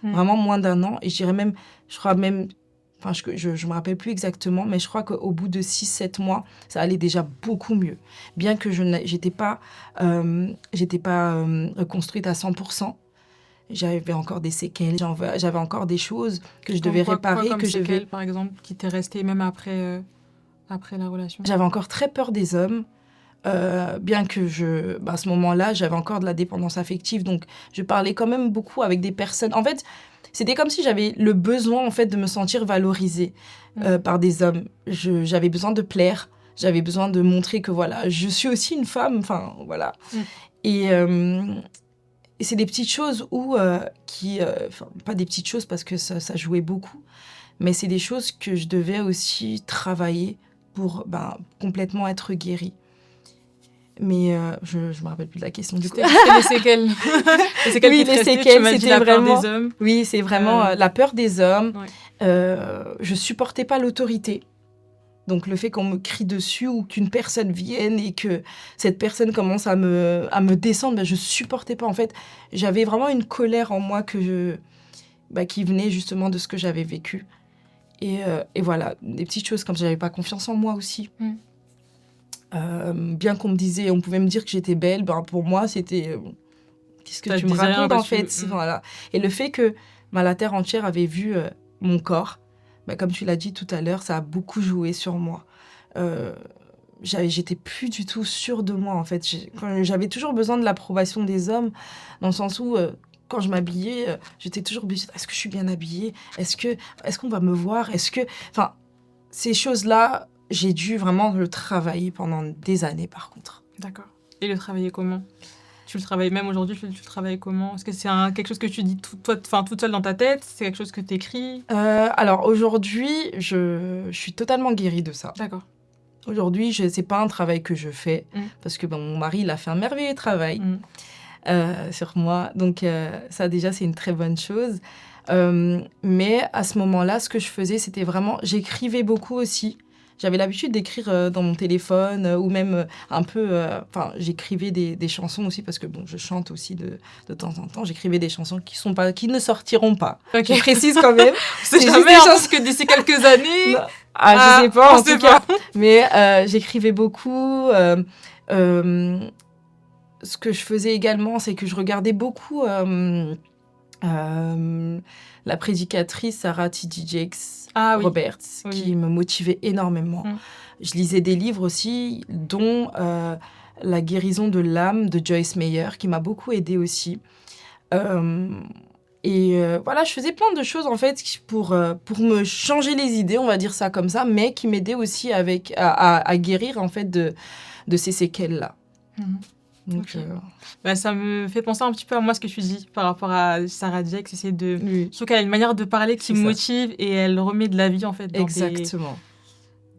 Vraiment moins d'1 an. Et je crois même, enfin, je me rappelle plus exactement, mais je crois qu'au bout de 6-7 mois, ça allait déjà beaucoup mieux. Bien que j'étais pas reconstruite à 100%. J'avais encore des séquelles, j'avais encore des choses que je devais réparer. Comme séquelles, par exemple, qui t'est resté même après la relation? J'avais encore très peur des hommes. Bien que à ce moment-là, j'avais encore de la dépendance affective, donc je parlais quand même beaucoup avec des personnes. En fait, c'était comme si j'avais le besoin en fait de me sentir valorisée par des hommes. J'avais besoin de plaire, j'avais besoin de montrer que voilà, je suis aussi une femme. Enfin voilà. Et c'est des petites choses pas des petites choses parce que ça jouait beaucoup, mais c'est des choses que je devais aussi travailler pour complètement être guérie. Mais je me rappelle plus de la question du coup. C'était les séquelles. Les séquelles oui, qui te restaient, tu m'as dit la peur des hommes. Oui, c'est vraiment la peur des hommes. Ouais. Je supportais pas l'autorité. Donc le fait qu'on me crie dessus ou qu'une personne vienne et que cette personne commence à me descendre, je supportais pas. En fait, j'avais vraiment une colère en moi qui venait justement de ce que j'avais vécu. Et voilà, des petites choses comme ça, j'avais pas confiance en moi aussi. Bien qu'on me disait, on pouvait me dire que j'étais belle, pour moi c'était qu'est-ce que tu me racontes en fait. Voilà. Et le fait que la terre entière avait vu mon corps, comme tu l'as dit tout à l'heure, ça a beaucoup joué sur moi. J'étais plus du tout sûre de moi en fait. J'avais toujours besoin de l'approbation des hommes, dans le sens où quand je m'habillais, j'étais toujours obligée, est-ce que je suis bien habillée, est-ce qu'on va me voir, enfin ces choses-là, j'ai dû vraiment le travailler pendant des années, par contre. D'accord. Et le travailler comment ? Tu le travailles même aujourd'hui, tu le travailles comment ? Est-ce que c'est quelque chose que tu dis toute seule dans ta tête ? C'est quelque chose que tu écris ? Alors, aujourd'hui, je suis totalement guérie de ça. D'accord. Aujourd'hui, c'est pas un travail que je fais, parce que mon mari, il a fait un merveilleux travail sur moi. Donc, ça, déjà, c'est une très bonne chose. Mais à ce moment-là, ce que je faisais, c'était vraiment... J'écrivais beaucoup aussi. J'avais l'habitude d'écrire dans mon téléphone ou même un peu... j'écrivais des chansons aussi parce que je chante aussi de temps en temps. J'écrivais des chansons qui ne sortiront pas. Okay. Je précise quand même. C'est jamais parce que d'ici quelques années... je sais pas en tout cas. Mais j'écrivais beaucoup. Ce que je faisais également, c'est que je regardais beaucoup... la prédicatrice Sarah T.D. Jakes Roberts, qui me motivait énormément. Je lisais des livres aussi, dont La guérison de l'âme de Joyce Meyer, qui m'a beaucoup aidée aussi. Voilà, je faisais plein de choses en fait pour me changer les idées, on va dire ça comme ça, mais qui m'aidaient aussi à guérir en fait de ces séquelles-là. Donc, ça me fait penser un petit peu à moi ce que tu dis par rapport à Sarah Jakes. Je trouve qu'elle a une manière de parler qui me motive et elle remet de la vie en fait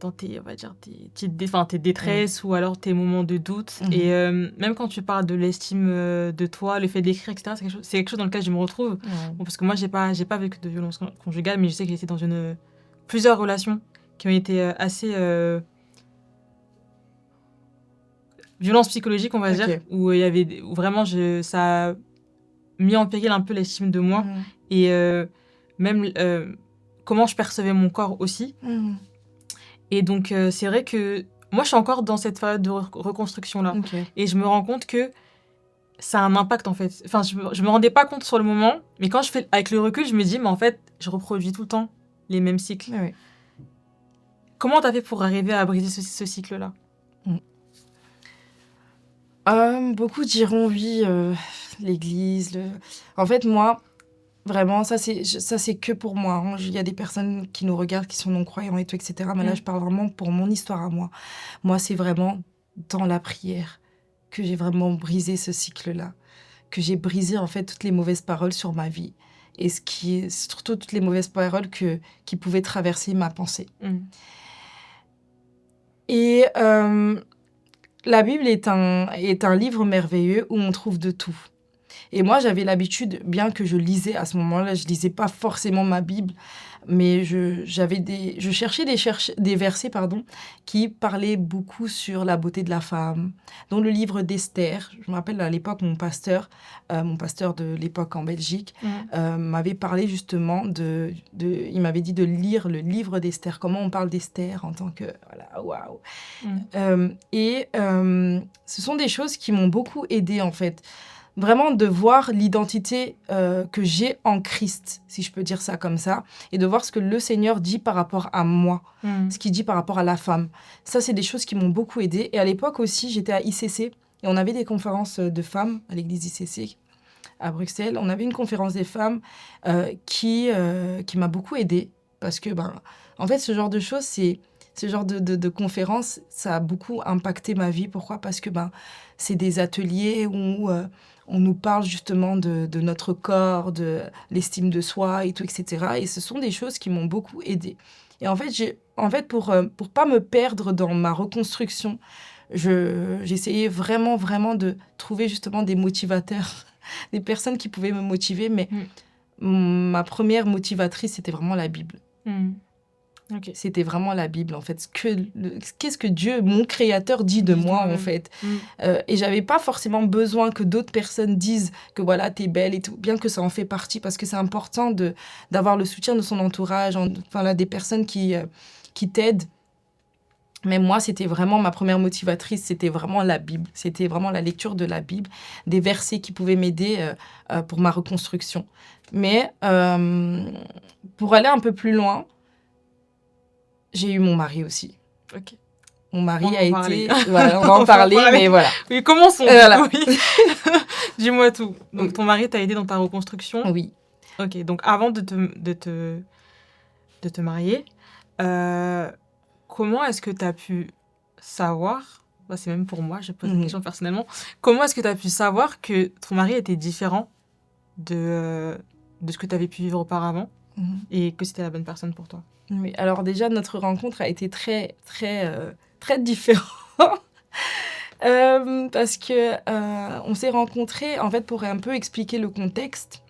dans tes, on va dire, tes détresses ou alors tes moments de doute. Et même quand tu parles de l'estime de toi, le fait d'écrire, etc., c'est quelque chose dans lequel je me retrouve. Parce que moi, j'ai pas vécu de violence conjugale, mais je sais que j'ai été dans plusieurs relations qui ont été assez... violence psychologique, on va dire, où vraiment ça a mis en péril un peu l'estime de moi et même comment je percevais mon corps aussi. Et donc, c'est vrai que moi, je suis encore dans cette phase de reconstruction-là. Et je me rends compte que ça a un impact, en fait. Enfin, je me rendais pas compte sur le moment, mais quand je fais avec le recul, je me dis, mais en fait, je reproduis tout le temps les mêmes cycles. Comment t'as fait pour arriver à briser ce cycle-là ? Beaucoup diront oui, l'église. En fait, moi, Vraiment, ça c'est que pour moi, hein. Il y a des personnes qui nous regardent, qui sont non-croyants et tout, etc. Mais là, je parle vraiment pour mon histoire à moi. Moi, c'est vraiment dans la prière que j'ai vraiment brisé ce cycle-là. Que j'ai brisé, en fait, toutes les mauvaises paroles sur ma vie. Et surtout toutes les mauvaises paroles qui pouvaient traverser ma pensée. Et la Bible est un livre merveilleux où on trouve de tout. Et moi, j'avais l'habitude, bien que je lisais à ce moment-là, je lisais pas forcément ma Bible, mais je cherchais des versets qui parlaient beaucoup sur la beauté de la femme. Dans le livre d'Esther, je me rappelle à l'époque, mon pasteur de l'époque en Belgique, m'avait parlé justement il m'avait dit de lire le livre d'Esther, comment on parle d'Esther en tant que... Voilà, waouh. Ce sont des choses qui m'ont beaucoup aidée, en fait. Vraiment de voir l'identité que j'ai en Christ, si je peux dire ça comme ça, et de voir ce que le Seigneur dit par rapport à moi, ce qu'il dit par rapport à la femme. Ça, c'est des choses qui m'ont beaucoup aidée. Et à l'époque aussi, j'étais à ICC, et on avait des conférences de femmes à l'église ICC à Bruxelles. On avait une conférence des femmes qui m'a beaucoup aidée, parce que, en fait, ce genre de choses, ce genre de conférences, ça a beaucoup impacté ma vie. Pourquoi ? Parce que c'est des ateliers où on nous parle justement de notre corps, de l'estime de soi et tout, etc. Et ce sont des choses qui m'ont beaucoup aidée. Et en fait, pour pas me perdre dans ma reconstruction, j'essayais vraiment, vraiment de trouver justement des motivateurs, des personnes qui pouvaient me motiver. Mais ma première motivatrice, c'était vraiment la Bible. Okay. C'était vraiment la Bible, en fait. Qu'est-ce que Dieu, mon Créateur, dit de moi, en fait. Et j'avais pas forcément besoin que d'autres personnes disent que voilà, t'es belle et tout, bien que ça en fait partie, parce que c'est important d'avoir le soutien de son entourage, des personnes qui t'aident. Mais moi, c'était vraiment ma première motivatrice, c'était vraiment la Bible. C'était vraiment la lecture de la Bible, des versets qui pouvaient m'aider pour ma reconstruction. Mais pour aller un peu plus loin, j'ai eu mon mari aussi. Ok. Mon mari a été... Voilà, on va en parler, mais voilà. Oui, commençons. Voilà. Oui. Dis-moi tout. Donc, ton mari t'a aidé dans ta reconstruction ? Oui. Ok, donc avant de te marier, comment est-ce que tu as pu savoir, c'est même pour moi, je pose la question personnellement, comment est-ce que tu as pu savoir que ton mari était différent de ce que tu avais pu vivre auparavant et que c'était la bonne personne pour toi ? Oui, alors déjà, notre rencontre a été très, très, très différente. Parce que on s'est rencontrés, en fait, pour un peu expliquer le contexte.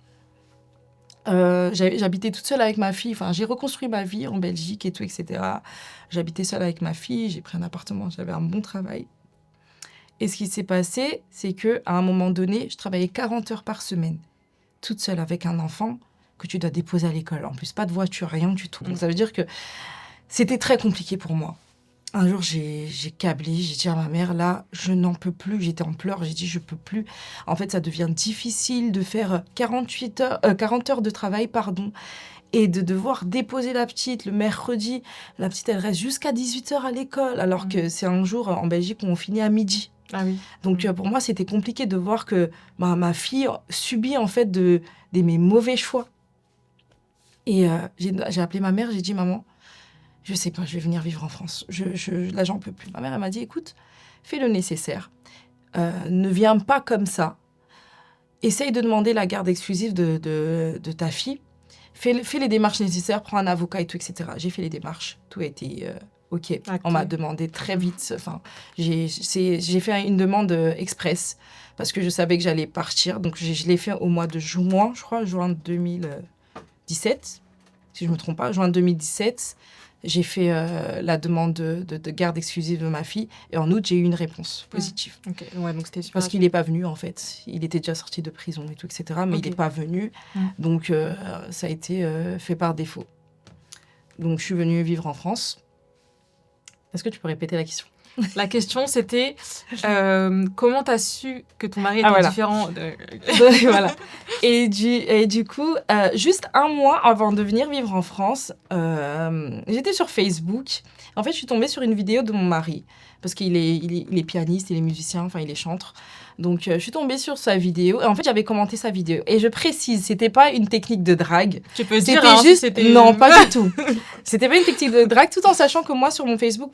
J'habitais toute seule avec ma fille. Enfin, j'ai reconstruit ma vie en Belgique et tout, etc. J'habitais seule avec ma fille. J'ai pris un appartement. J'avais un bon travail. Et ce qui s'est passé, c'est qu'à un moment donné, je travaillais 40 heures par semaine, toute seule avec un enfant que tu dois déposer à l'école. En plus, pas de voiture, rien du tout. Donc, ça veut dire que c'était très compliqué pour moi. Un jour, j'ai câblé, j'ai dit à ma mère, là, je n'en peux plus. J'étais en pleurs, j'ai dit, je peux plus. En fait, ça devient difficile de faire 40 heures de travail, et de devoir déposer la petite le mercredi. La petite, elle reste jusqu'à 18h à l'école, alors que c'est un jour en Belgique où on finit à midi. Ah oui. Donc, pour moi, c'était compliqué de voir que ma fille subit, en fait, mes mauvais choix. Et j'ai appelé ma mère, j'ai dit, maman, je sais pas, je vais venir vivre en France. Là, j'en peux plus. Ma mère, elle m'a dit, écoute, fais le nécessaire. Ne viens pas comme ça. Essaye de demander la garde exclusive de ta fille. Fais les démarches nécessaires, prends un avocat et tout, etc. J'ai fait les démarches. Tout a été OK. Okay. On m'a demandé très vite. Enfin, j'ai fait une demande express parce que je savais que j'allais partir. Donc, je l'ai fait au mois de juin, je crois, juin 2017, si je ne me trompe pas, juin 2017. J'ai fait la demande de garde exclusive de ma fille. Et en août, j'ai eu une réponse positive. Okay. Ouais, donc c'était super. Parce qu'il n'est pas venu, en fait. Il était déjà sorti de prison et tout, etc. Mais il n'est pas venu. Donc, ça a été fait par défaut. Donc, je suis venue vivre en France. Est-ce que tu peux répéter la question ? La question, c'était comment tu as su que ton mari était différent Voilà. Et du coup, juste un mois avant de venir vivre en France, j'étais sur Facebook En fait, je suis tombée sur une vidéo de mon mari, parce qu'il est pianiste, il est musicien, enfin, il est chantre. Donc, je suis tombée sur sa vidéo. Et en fait, j'avais commenté sa vidéo. Et je précise, c'était pas une technique de drague. Tu peux C'était dire, hein, si juste... c'était... Non, pas du tout. C'était pas une technique de drague, tout en sachant que moi, sur mon Facebook,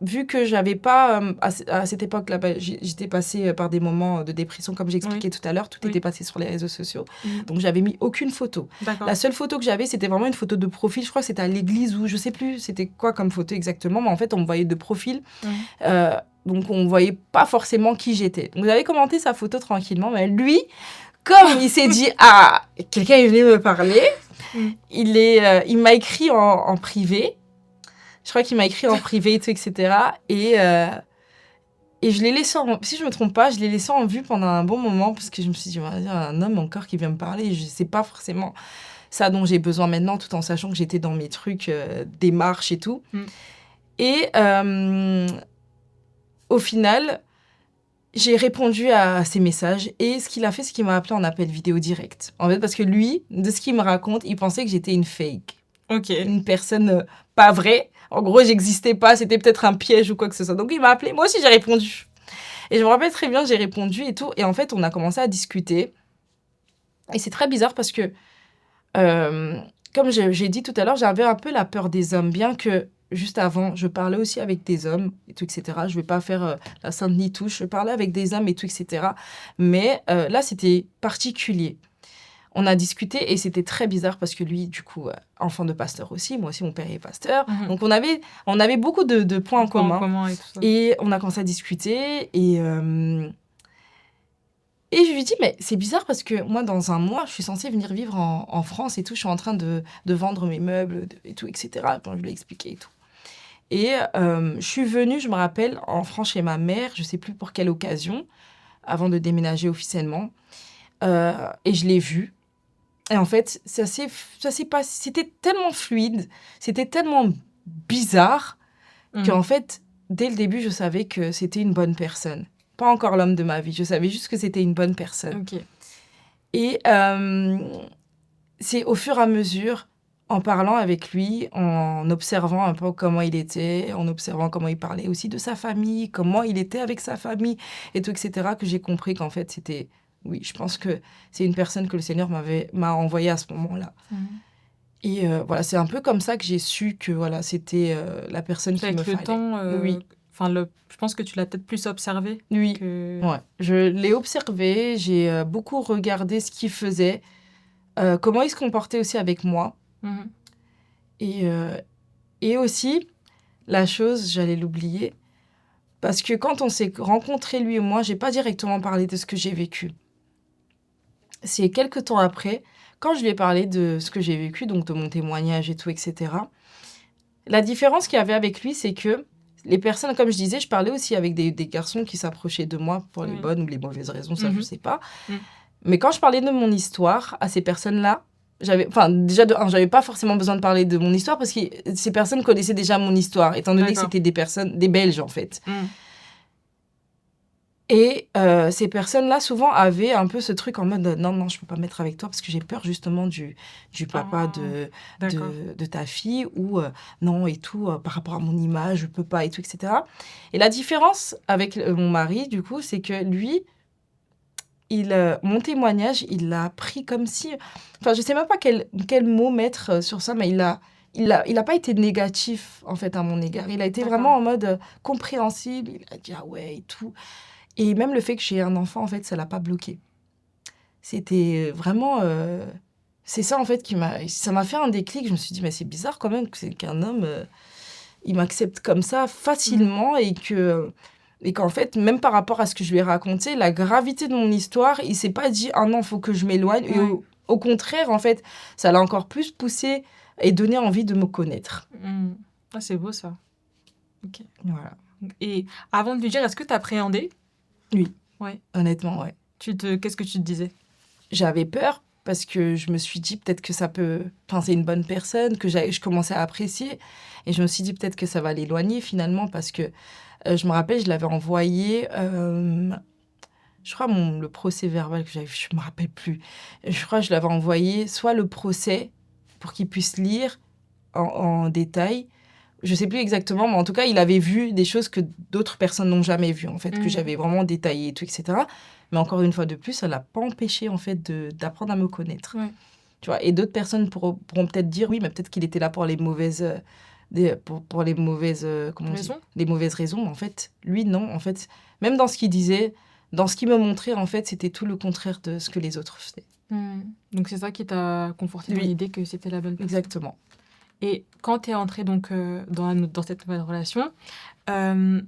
vu que j'avais pas, à cette époque-là, j'étais passée par des moments de dépression, comme j'expliquais tout à l'heure, tout était passé sur les réseaux sociaux. Donc, j'avais mis aucune photo. D'accord. La seule photo que j'avais, c'était vraiment une photo de profil. Je crois que c'était à l'église ou je sais plus, c'était quoi comme photo exactement, mais en fait, on me voyait de profil. Donc, on voyait pas forcément qui j'étais. Donc, j'avais commenté sa photo tranquillement, mais lui, comme il s'est dit, ah, quelqu'un est venu me parler, il m'a écrit en privé. Je crois qu'il m'a écrit en privé et tout, etc. Et je l'ai laissé, si je me trompe pas, je l'ai laissé en vue pendant un bon moment parce que je me suis dit, un homme encore qui vient me parler, je sais pas forcément ça dont j'ai besoin maintenant, tout en sachant que j'étais dans mes trucs, démarches et tout. Et au final, j'ai répondu à ses messages et ce qu'il a fait, c'est qu'il m'a appelé en appel vidéo direct. En fait, parce que lui, de ce qu'il me raconte, il pensait que j'étais une fake. Une personne pas vraie. En gros, j'existais pas, c'était peut-être un piège ou quoi que ce soit. Donc, il m'a appelé. Moi aussi, j'ai répondu. Et je me rappelle très bien, j'ai répondu et tout. Et en fait, on a commencé à discuter. Et c'est très bizarre parce que, comme j'ai dit tout à l'heure, j'avais un peu la peur des hommes, bien que juste avant, je parlais aussi avec des hommes et tout, etc. Je vais pas faire la sainte nitouche. Je parlais avec des hommes et tout, etc. Mais là, c'était particulier. On a discuté et c'était très bizarre parce que lui, du coup, enfant de pasteur aussi, moi aussi, mon père est pasteur. Donc, on avait beaucoup de points en commun. Et tout ça. Et on a commencé à discuter et je lui dis, mais c'est bizarre parce que moi, dans un mois, je suis censée venir vivre en France et tout. Je suis en train de vendre mes meubles et tout, etc. Quand je lui ai expliqué et tout. Et je suis venue, je me rappelle, en France chez ma mère, je sais plus pour quelle occasion, avant de déménager officiellement. Et je l'ai vu. Et en fait, ça s'est passé. C'était tellement fluide, c'était tellement bizarre qu'en fait, dès le début, je savais que c'était une bonne personne. Pas encore l'homme de ma vie, je savais juste que c'était une bonne personne. Et c'est au fur et à mesure, en parlant avec lui, en observant un peu comment il était, en observant comment il parlait aussi de sa famille, comment il était avec sa famille, et tout, etc., que j'ai compris qu'en fait, c'était... Oui, je pense que c'est une personne que le Seigneur m'a envoyée à ce moment-là. Et voilà, c'est un peu comme ça que j'ai su que voilà, c'était la personne qui me fallait. Avec le temps, oui. Je pense que tu l'as peut-être plus observé. Oui, ouais. Je l'ai observé, j'ai beaucoup regardé ce qu'il faisait, comment il se comportait aussi avec moi. Et aussi, la chose, j'allais l'oublier, parce que quand on s'est rencontrés, lui et moi, j'ai pas directement parlé de ce que j'ai vécu. C'est quelques temps après, quand je lui ai parlé de ce que j'ai vécu, donc de mon témoignage et tout, etc., la différence qu'il y avait avec lui, c'est que les personnes, comme je disais, je parlais aussi avec des garçons qui s'approchaient de moi pour les bonnes ou les mauvaises raisons, ça, je sais pas. Mais quand je parlais de mon histoire à ces personnes-là, déjà, j'avais pas forcément besoin de parler de mon histoire parce que ces personnes connaissaient déjà mon histoire, étant donné que c'était des Belges, en fait. Et ces personnes-là, souvent, avaient un peu ce truc en mode « Non, je peux pas me mettre avec toi parce que j'ai peur justement du papa de ta fille » ou « Non, et tout, par rapport à mon image, je peux pas, et tout, etc. » Et la différence avec mon mari, du coup, c'est que lui, mon témoignage, il l'a pris comme si... Enfin, je sais même pas quel mot mettre sur ça, mais il a pas été négatif, en fait, à mon égard. Il a été vraiment en mode compréhensible. Il a dit « Ah ouais, et tout ». Et même le fait que j'ai un enfant, en fait, ça l'a pas bloqué. C'était vraiment... c'est ça, en fait, ça m'a fait un déclic. Je me suis dit, mais c'est bizarre quand même qu'un homme, il m'accepte comme ça facilement et qu'en fait, même par rapport à ce que je lui ai raconté, la gravité de mon histoire, il s'est pas dit, ah non, faut que je m'éloigne. Et au contraire, en fait, ça l'a encore plus poussé et donné envie de me connaître. Ah, c'est beau, ça. Ok. Voilà. Et avant de lui dire, est-ce que tu appréhendais ? Oui. Ouais. Honnêtement, ouais. Qu'est-ce que tu te disais ? J'avais peur parce que je me suis dit peut-être que ça peut... Enfin, c'est une bonne personne que je commençais à apprécier. Et je me suis dit peut-être que ça va l'éloigner finalement parce que je me rappelle, je l'avais envoyé... je crois le procès verbal que j'avais... Je me rappelle plus. Je crois que je l'avais envoyé soit le procès pour qu'il puisse lire en détail Je sais plus exactement, mais en tout cas, il avait vu des choses que d'autres personnes n'ont jamais vues, en fait, que Mhm. j'avais vraiment détaillées et tout, etc. Mais encore une fois de plus, ça l'a pas empêché, en fait, d'apprendre à me connaître. Ouais. Tu vois, et d'autres personnes pourront peut-être dire, oui, mais peut-être qu'il était là pour les mauvaises... pour les mauvaises... comment on dit Raison. Les mauvaises raisons, mais en fait, lui, non. En fait, même dans ce qu'il disait, dans ce qu'il me montrait, en fait, c'était tout le contraire de ce que les autres faisaient. Donc c'est ça qui t'a conforté dans Oui. l'idée que c'était la bonne personne. Exactement. Et quand tu es entrée donc, dans cette nouvelle relation, euh,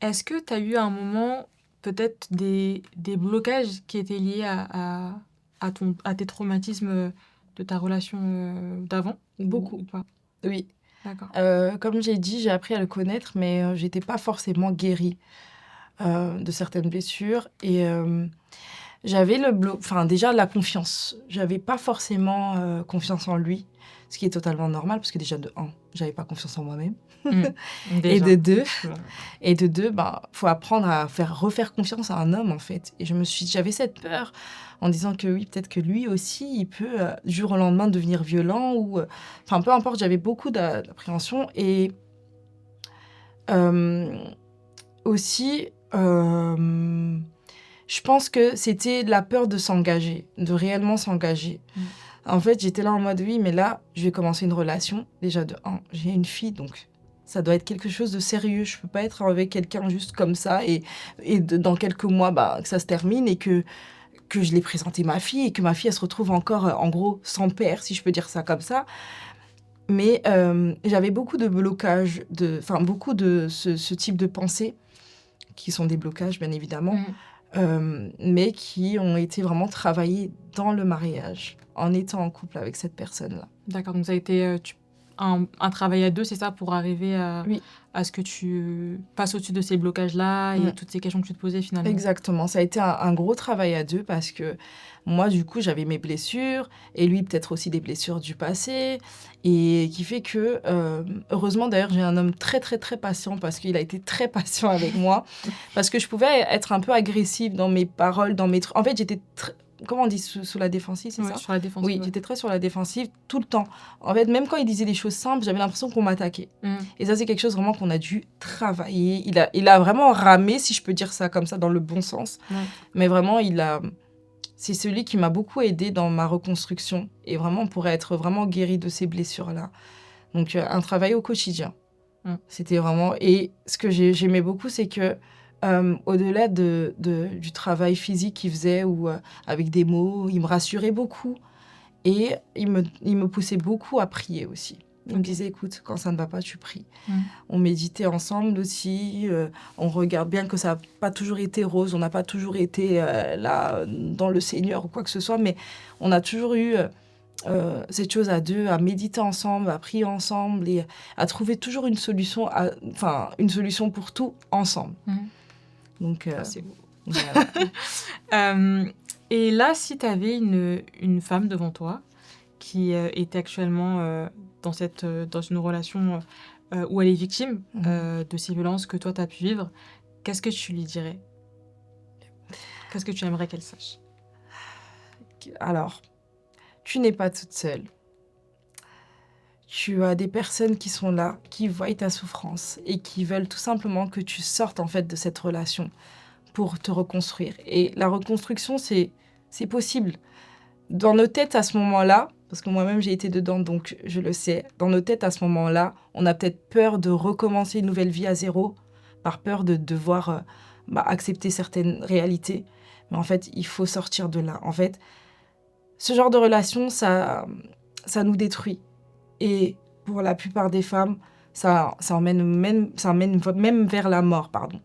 est-ce que tu as eu à un moment peut-être des blocages qui étaient liés à tes traumatismes de ta relation d'avant Beaucoup. ou pas? Oui. D'accord. Comme j'ai dit, j'ai appris à le connaître, mais j'étais pas forcément guérie de certaines blessures. Et j'avais déjà la confiance. J'avais pas forcément confiance en lui, ce qui est totalement normal, parce que déjà, de un, j'avais pas confiance en moi-même. Et Déjà. de deux, faut apprendre à refaire confiance à un homme, en fait. Et j'avais cette peur en disant que oui, peut-être que lui aussi, il peut, du jour au lendemain, devenir violent ou... Enfin, peu importe, j'avais beaucoup d'appréhension. Et aussi, je pense que c'était la peur de s'engager, de réellement s'engager. En fait, j'étais là en mode, oui, mais là, je vais commencer une relation. Déjà, de un, j'ai une fille, donc ça doit être quelque chose de sérieux. Je peux pas être avec quelqu'un juste comme ça et dans quelques mois, que ça se termine et que je l'ai présenté ma fille et que ma fille, elle se retrouve encore, en gros, sans père, si je peux dire ça comme ça. Mais j'avais beaucoup de blocages, beaucoup de ce type de pensées, qui sont des blocages, bien évidemment, mais qui ont été vraiment travaillés dans le mariage, en étant en couple avec cette personne-là. D'accord, donc ça a été un travail à deux, c'est ça, pour arriver Oui. à ce que tu passes au-dessus de ces blocages-là et toutes ces questions que tu te posais finalement. Exactement, ça a été un gros travail à deux parce que moi, du coup, j'avais mes blessures et lui, peut-être aussi des blessures du passé et qui fait que, heureusement d'ailleurs, j'ai un homme très, très, très patient parce qu'il a été très patient avec moi parce que je pouvais être un peu agressive dans mes paroles, dans mes trucs. En fait, j'étais comment on dit, sous la défensive, c'est ça ? Sur la défensive. Oui, j'étais très sur la défensive tout le temps. En fait, même quand il disait des choses simples, j'avais l'impression qu'on m'attaquait. Et ça, c'est quelque chose vraiment qu'on a dû travailler. Il a vraiment ramé, si je peux dire ça comme ça, dans le bon sens. Mais vraiment, c'est celui qui m'a beaucoup aidée dans ma reconstruction et vraiment pour être vraiment guérie de ces blessures-là. Donc, un travail au quotidien. C'était vraiment... Et ce que j'aimais beaucoup, c'est que au-delà du travail physique qu'il faisait ou avec des mots, il me rassurait beaucoup et il me poussait beaucoup à prier aussi. Il me disait, écoute, quand ça ne va pas, tu pries. On méditait ensemble aussi. On regarde bien que ça n'a pas toujours été rose. On n'a pas toujours été là dans le Seigneur ou quoi que ce soit. Mais on a toujours eu cette chose à deux, à méditer ensemble, à prier ensemble et à trouver toujours une solution, une solution pour tout ensemble. Donc, c'est beau. Voilà. Et là, si tu avais une femme devant toi qui était actuellement dans une relation où elle est victime de ces violences que toi, tu as pu vivre, qu'est-ce que tu lui dirais ? Qu'est-ce que tu aimerais qu'elle sache ? Alors, tu n'es pas toute seule. Tu as des personnes qui sont là, qui voient ta souffrance et qui veulent tout simplement que tu sortes en fait de cette relation pour te reconstruire. Et la reconstruction, c'est possible. Dans nos têtes à ce moment-là, parce que moi-même j'ai été dedans, donc je le sais, dans nos têtes à ce moment-là, on a peut-être peur de recommencer une nouvelle vie à zéro, par peur de devoir accepter certaines réalités. Mais en fait, il faut sortir de là. En fait, ce genre de relation, ça nous détruit. Et pour la plupart des femmes, ça emmène même vers la mort, pardon.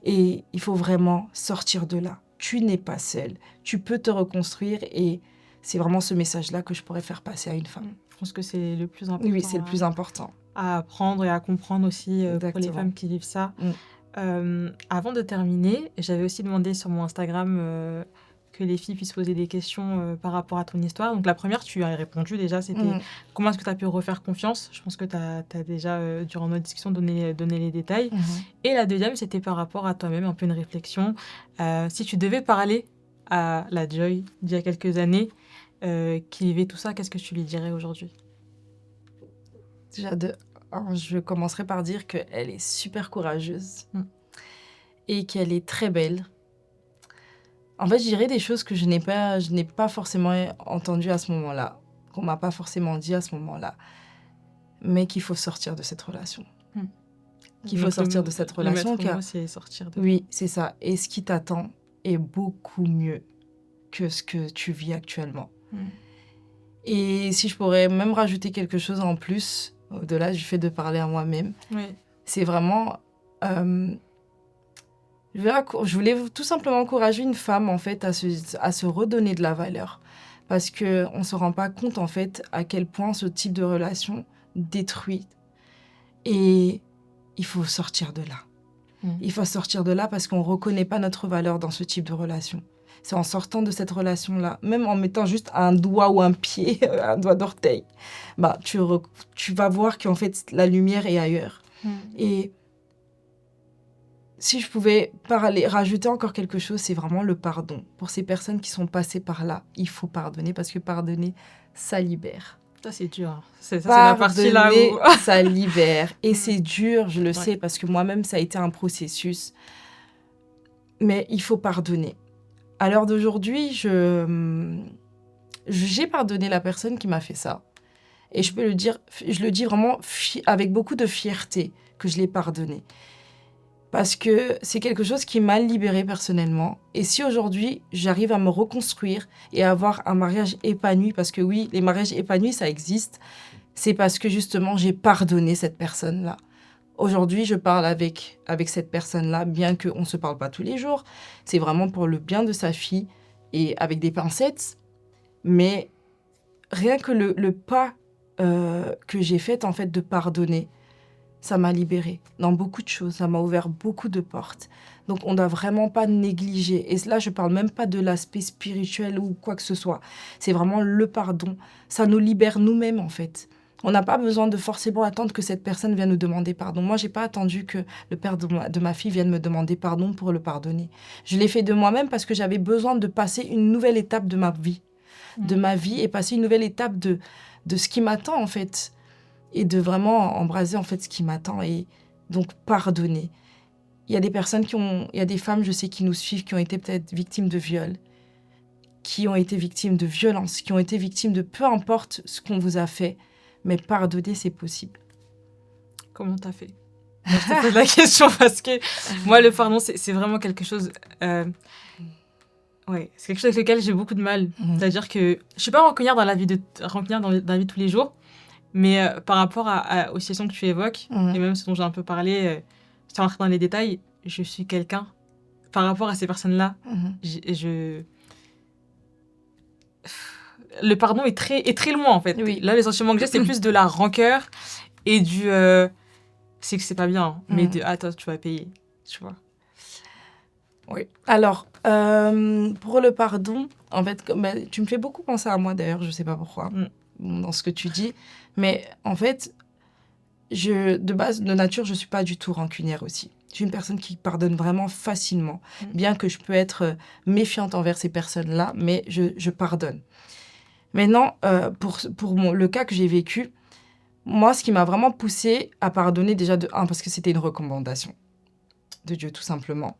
Et il faut vraiment sortir de là. Tu n'es pas seule. Tu peux te reconstruire et c'est vraiment ce message-là que je pourrais faire passer à une femme. Je pense que c'est le plus important. Oui, c'est le plus important. À apprendre et à comprendre aussi pour les femmes qui vivent ça. Avant de terminer, j'avais aussi demandé sur mon Instagram que les filles puissent poser des questions par rapport à ton histoire. Donc la première, tu as répondu déjà, c'était comment est-ce que tu as pu refaire confiance ? Je pense que tu as déjà, durant notre discussion, donné les détails. Et la deuxième, c'était par rapport à toi-même, un peu une réflexion. Si tu devais parler à la Joy d'il y a quelques années, qui vivait tout ça, qu'est-ce que tu lui dirais aujourd'hui ? Déjà, je commencerai par dire qu'elle est super courageuse Mm. et qu'elle est très belle. En fait, je dirais des choses que je n'ai pas forcément entendues à ce moment-là, qu'on m'a pas forcément dit à ce moment-là, mais qu'il faut sortir de cette relation. Mm. Qu'il faut Donc, sortir de cette le relation, maître car mot, c'est sortir de... oui, c'est ça. Et ce qui t'attend est beaucoup mieux que ce que tu vis actuellement. Mm. Et si je pourrais même rajouter quelque chose en plus, au-delà du fait de parler à moi-même, Oui. c'est vraiment... je voulais tout simplement encourager une femme, en fait, à se redonner de la valeur. Parce qu'on ne se rend pas compte, en fait, à quel point ce type de relation détruit. Et il faut sortir de là. Il faut sortir de là parce qu'on ne reconnaît pas notre valeur dans ce type de relation. C'est en sortant de cette relation-là, même en mettant juste un doigt ou un pied, un doigt d'orteil, bah, tu vas voir qu'en fait, la lumière est ailleurs. Et si je pouvais rajouter encore quelque chose, c'est vraiment le pardon. Pour ces personnes qui sont passées par là, il faut pardonner parce que pardonner, ça libère. Ça, c'est dur. Hein. C'est la partie là où... ça libère. Et c'est dur, je le sais, parce que moi-même, ça a été un processus. Mais il faut pardonner. À l'heure d'aujourd'hui, j'ai pardonné la personne qui m'a fait ça. Et je peux le dire, je le dis vraiment avec beaucoup de fierté que je l'ai pardonné. Parce que c'est quelque chose qui m'a libérée personnellement. Et si aujourd'hui, j'arrive à me reconstruire et à avoir un mariage épanoui, parce que oui, les mariages épanouis, ça existe, c'est parce que justement, j'ai pardonné cette personne-là. Aujourd'hui, je parle avec cette personne-là, bien qu'on ne se parle pas tous les jours. C'est vraiment pour le bien de sa fille et avec des pincettes. Mais rien que le pas que j'ai fait, en fait, de pardonner, ça m'a libérée dans beaucoup de choses. Ça m'a ouvert beaucoup de portes. Donc, on ne doit vraiment pas négliger. Et là, je ne parle même pas de l'aspect spirituel ou quoi que ce soit. C'est vraiment le pardon. Ça nous libère nous-mêmes, en fait. On n'a pas besoin de forcément attendre que cette personne vienne nous demander pardon. Moi, je n'ai pas attendu que le père de ma fille vienne me demander pardon pour le pardonner. Je l'ai fait de moi-même parce que j'avais besoin de passer une nouvelle étape de ma vie. De ma vie et passer une nouvelle étape de ce qui m'attend, en fait. Et de vraiment embraser, en fait, ce qui m'attend. Et donc, pardonner. Il y a des personnes il y a des femmes, je sais, qui nous suivent, qui ont été peut-être victimes de viol, qui ont été victimes de violence, qui ont été victimes de peu importe ce qu'on vous a fait. Mais pardonner, c'est possible. Comment t'as fait? Moi, je te pose la question parce que moi, le pardon, c'est vraiment quelque chose... Ouais, c'est quelque chose avec lequel j'ai beaucoup de mal. C'est-à-dire que je ne suis pas rancunière dans la vie dans la vie de tous les jours, mais par rapport aux situations que tu évoques, et même ce dont j'ai un peu parlé, sans rentrer dans les détails, je suis quelqu'un, par rapport à ces personnes-là, le pardon est très loin, en fait. Oui. Là, le sentiment que j'ai, c'est plus de la rancœur et du... c'est que c'est pas bien, mais de « attends, tu vas payer », tu vois. Oui. Alors, pour le pardon, en fait, tu me fais beaucoup penser à moi, d'ailleurs, je ne sais pas pourquoi, dans ce que tu dis. Mais en fait, de base, de nature, je ne suis pas du tout rancunière aussi. Je suis une personne qui pardonne vraiment facilement, bien que je peux être méfiante envers ces personnes-là, mais je pardonne. Maintenant, pour le cas que j'ai vécu, moi, ce qui m'a vraiment poussée à pardonner, déjà parce que c'était une recommandation de Dieu, tout simplement.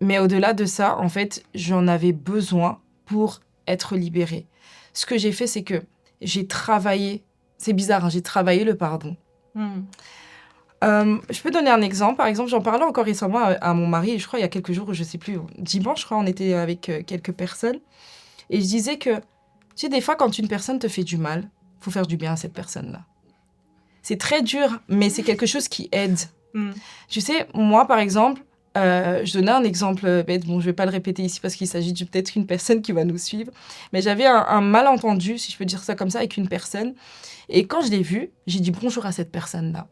Mais au-delà de ça, en fait, j'en avais besoin pour être libérée. Ce que j'ai fait, c'est que j'ai travaillé, c'est bizarre, hein, j'ai travaillé le pardon. Je peux donner un exemple. Par exemple, j'en parlais encore récemment à mon mari, je crois il y a quelques jours, je ne sais plus, dimanche, je crois, on était avec quelques personnes. Et je disais que, tu sais, des fois, quand une personne te fait du mal, il faut faire du bien à cette personne-là. C'est très dur, mais c'est quelque chose qui aide. Tu sais, moi, par exemple, je donnais un exemple bête, bon, je ne vais pas le répéter ici parce qu'il s'agit peut-être d'une personne qui va nous suivre, mais j'avais un malentendu, si je peux dire ça comme ça, avec une personne. Et quand je l'ai vue, j'ai dit bonjour à cette personne-là.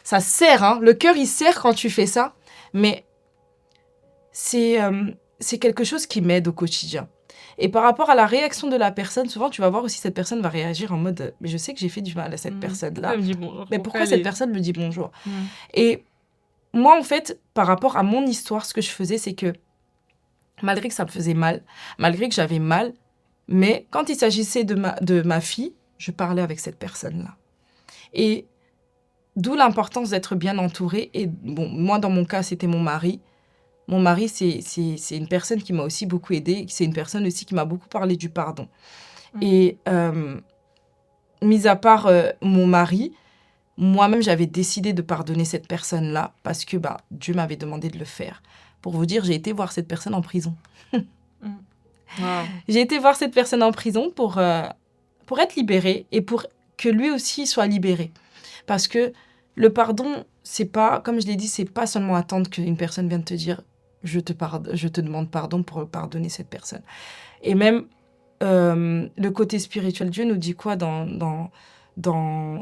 Ça serre, hein, le cœur, il serre quand tu fais ça, mais c'est quelque chose qui m'aide au quotidien. Et par rapport à la réaction de la personne, souvent, tu vas voir aussi cette personne va réagir en mode « mais je sais que j'ai fait du mal à cette personne-là. Elle me dit bonjour. Mais pourquoi cette personne me dit bonjour ?» Et moi, en fait, par rapport à mon histoire, ce que je faisais, c'est que malgré que ça me faisait mal, malgré que j'avais mal, mais quand il s'agissait de ma fille, je parlais avec cette personne-là. Et d'où l'importance d'être bien entouré. Et bon, moi, dans mon cas, c'était mon mari. Mon mari, c'est une personne qui m'a aussi beaucoup aidée. C'est une personne aussi qui m'a beaucoup parlé du pardon. Et mis à part mon mari, moi-même, j'avais décidé de pardonner cette personne-là parce que Dieu m'avait demandé de le faire. Pour vous dire, j'ai été voir cette personne en prison. Wow. J'ai été voir cette personne en prison pour être libérée et pour que lui aussi soit libéré. Parce que le pardon, c'est pas, comme je l'ai dit, c'est pas seulement attendre qu'une personne vienne te dire je te demande pardon pour pardonner cette personne. Et même le côté spirituel, Dieu nous dit quoi dans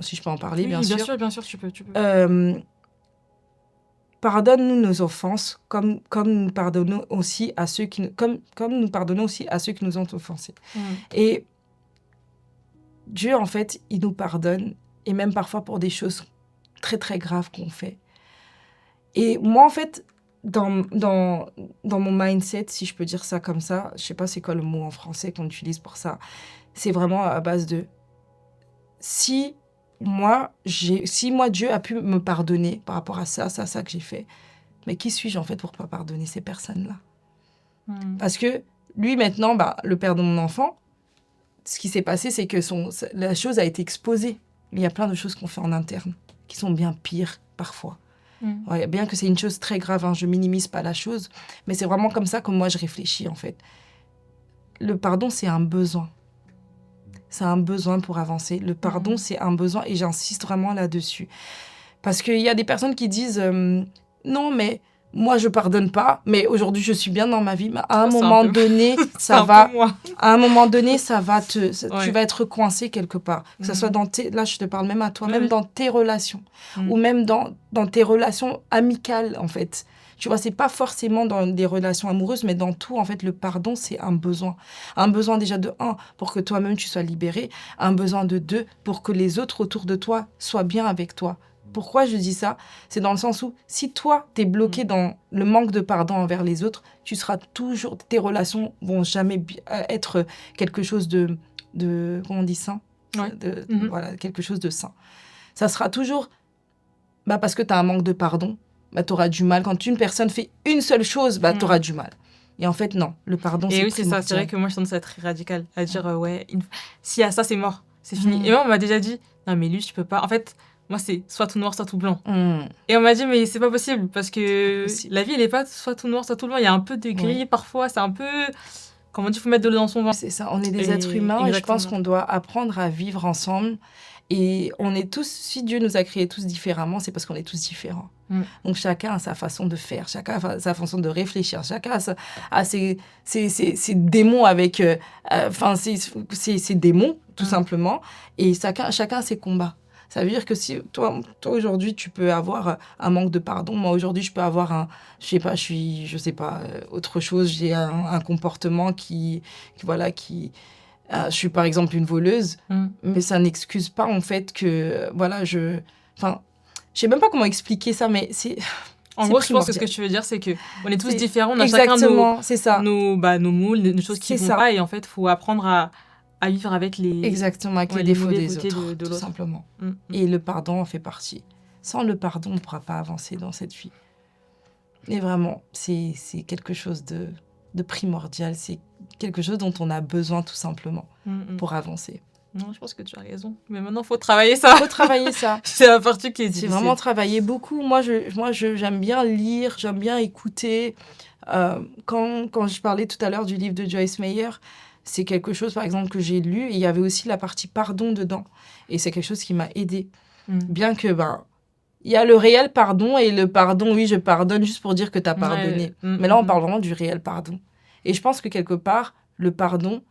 si je peux en parler, Oui, bien sûr. bien sûr, tu peux. Pardonne-nous nos offenses, comme nous pardonnons aussi à ceux qui comme nous pardonnons aussi à ceux qui nous ont offensés. Et Dieu, en fait, il nous pardonne, et même parfois pour des choses très, très graves qu'on fait. Et moi, en fait, dans mon mindset, si je peux dire ça comme ça, je sais pas c'est quoi le mot en français qu'on utilise pour ça, c'est vraiment à base de si moi, Dieu a pu me pardonner par rapport à ça que j'ai fait, mais qui suis-je en fait pour pas pardonner ces personnes-là? Parce que lui, maintenant, le père de mon enfant, ce qui s'est passé, c'est que la chose a été exposée. Il y a plein de choses qu'on fait en interne qui sont bien pires parfois. Ouais, bien que c'est une chose très grave, je minimise pas la chose, mais c'est vraiment comme ça que moi je réfléchis en fait. Le pardon, c'est un besoin. C'est un besoin pour avancer. Le pardon, c'est un besoin et j'insiste vraiment là-dessus. Parce qu'il y a des personnes qui disent non, mais moi, je pardonne pas, mais aujourd'hui, je suis bien dans ma vie. Mais à un moment donné, ça va. À un moment donné, ça va tu vas être coincé quelque part. Que ce soit là, je te parle même à toi, même dans tes relations, ou même dans tes relations amicales, en fait. Tu vois, c'est pas forcément dans des relations amoureuses, mais dans tout, en fait, le pardon, c'est un besoin. Un besoin déjà de 1, pour que toi-même, tu sois libéré. Un besoin de 2, pour que les autres autour de toi soient bien avec toi. Pourquoi je dis ça? C'est dans le sens où, si toi, t'es bloqué dans le manque de pardon envers les autres, tu seras toujours... Tes relations vont jamais être quelque chose de comment on dit, sain? Voilà, quelque chose de sain. Ça sera toujours... parce que t'as un manque de pardon, t'auras du mal. Quand une personne fait une seule chose, t'auras du mal. Et en fait, non. Le pardon, c'est c'est ça. C'est vrai que moi, je tendance à être très radicale. À dire, s'il y a ça, c'est mort. C'est fini. Et moi, on m'a déjà dit, non, mais lui, tu peux pas... En fait... Moi, c'est soit tout noir, soit tout blanc. Et on m'a dit, mais c'est pas possible, parce que la vie, elle est pas soit tout noir, soit tout blanc. Il y a un peu de gris, parfois. C'est un peu... Comment on dit, il faut mettre de l'eau dans son vin. C'est ça, on est des êtres humains et je pense qu'on doit apprendre à vivre ensemble. Et on est tous, si Dieu nous a créés tous différemment, c'est parce qu'on est tous différents. Donc chacun a sa façon de faire, chacun a sa façon de réfléchir, chacun a ses démons avec... ses démons, tout simplement. Et chacun a ses combats. Ça veut dire que si toi aujourd'hui, tu peux avoir un manque de pardon. Moi, aujourd'hui, je peux avoir je sais pas, autre chose. J'ai un comportement je suis par exemple une voleuse, mais ça n'excuse pas en fait que, je sais même pas comment expliquer ça, mais c'est... En gros, je pense que ce que tu veux dire, c'est qu'on est tous différents, on a chacun nos moules, nos choses qui vont pas, et en fait, il faut apprendre à vivre avec les... Exactement, avec les défauts des autres, tout simplement. Et le pardon en fait partie. Sans le pardon, on ne pourra pas avancer dans cette vie. Et vraiment, c'est quelque chose de primordial. C'est quelque chose dont on a besoin, tout simplement, pour avancer. Non, je pense que tu as raison. Mais maintenant, il faut travailler ça. Il faut travailler ça. C'est la partie qui est difficile. C'est vraiment travailler beaucoup. Moi, j'aime bien lire, j'aime bien écouter. Quand je parlais tout à l'heure du livre de Joyce Meyer, c'est quelque chose, par exemple, que j'ai lu. Et il y avait aussi la partie pardon dedans. Et c'est quelque chose qui m'a aidée. Bien que, il y a le réel pardon et le pardon, oui, je pardonne juste pour dire que tu as pardonné. Mais là, on parle vraiment du réel pardon. Et je pense que quelque part, le pardon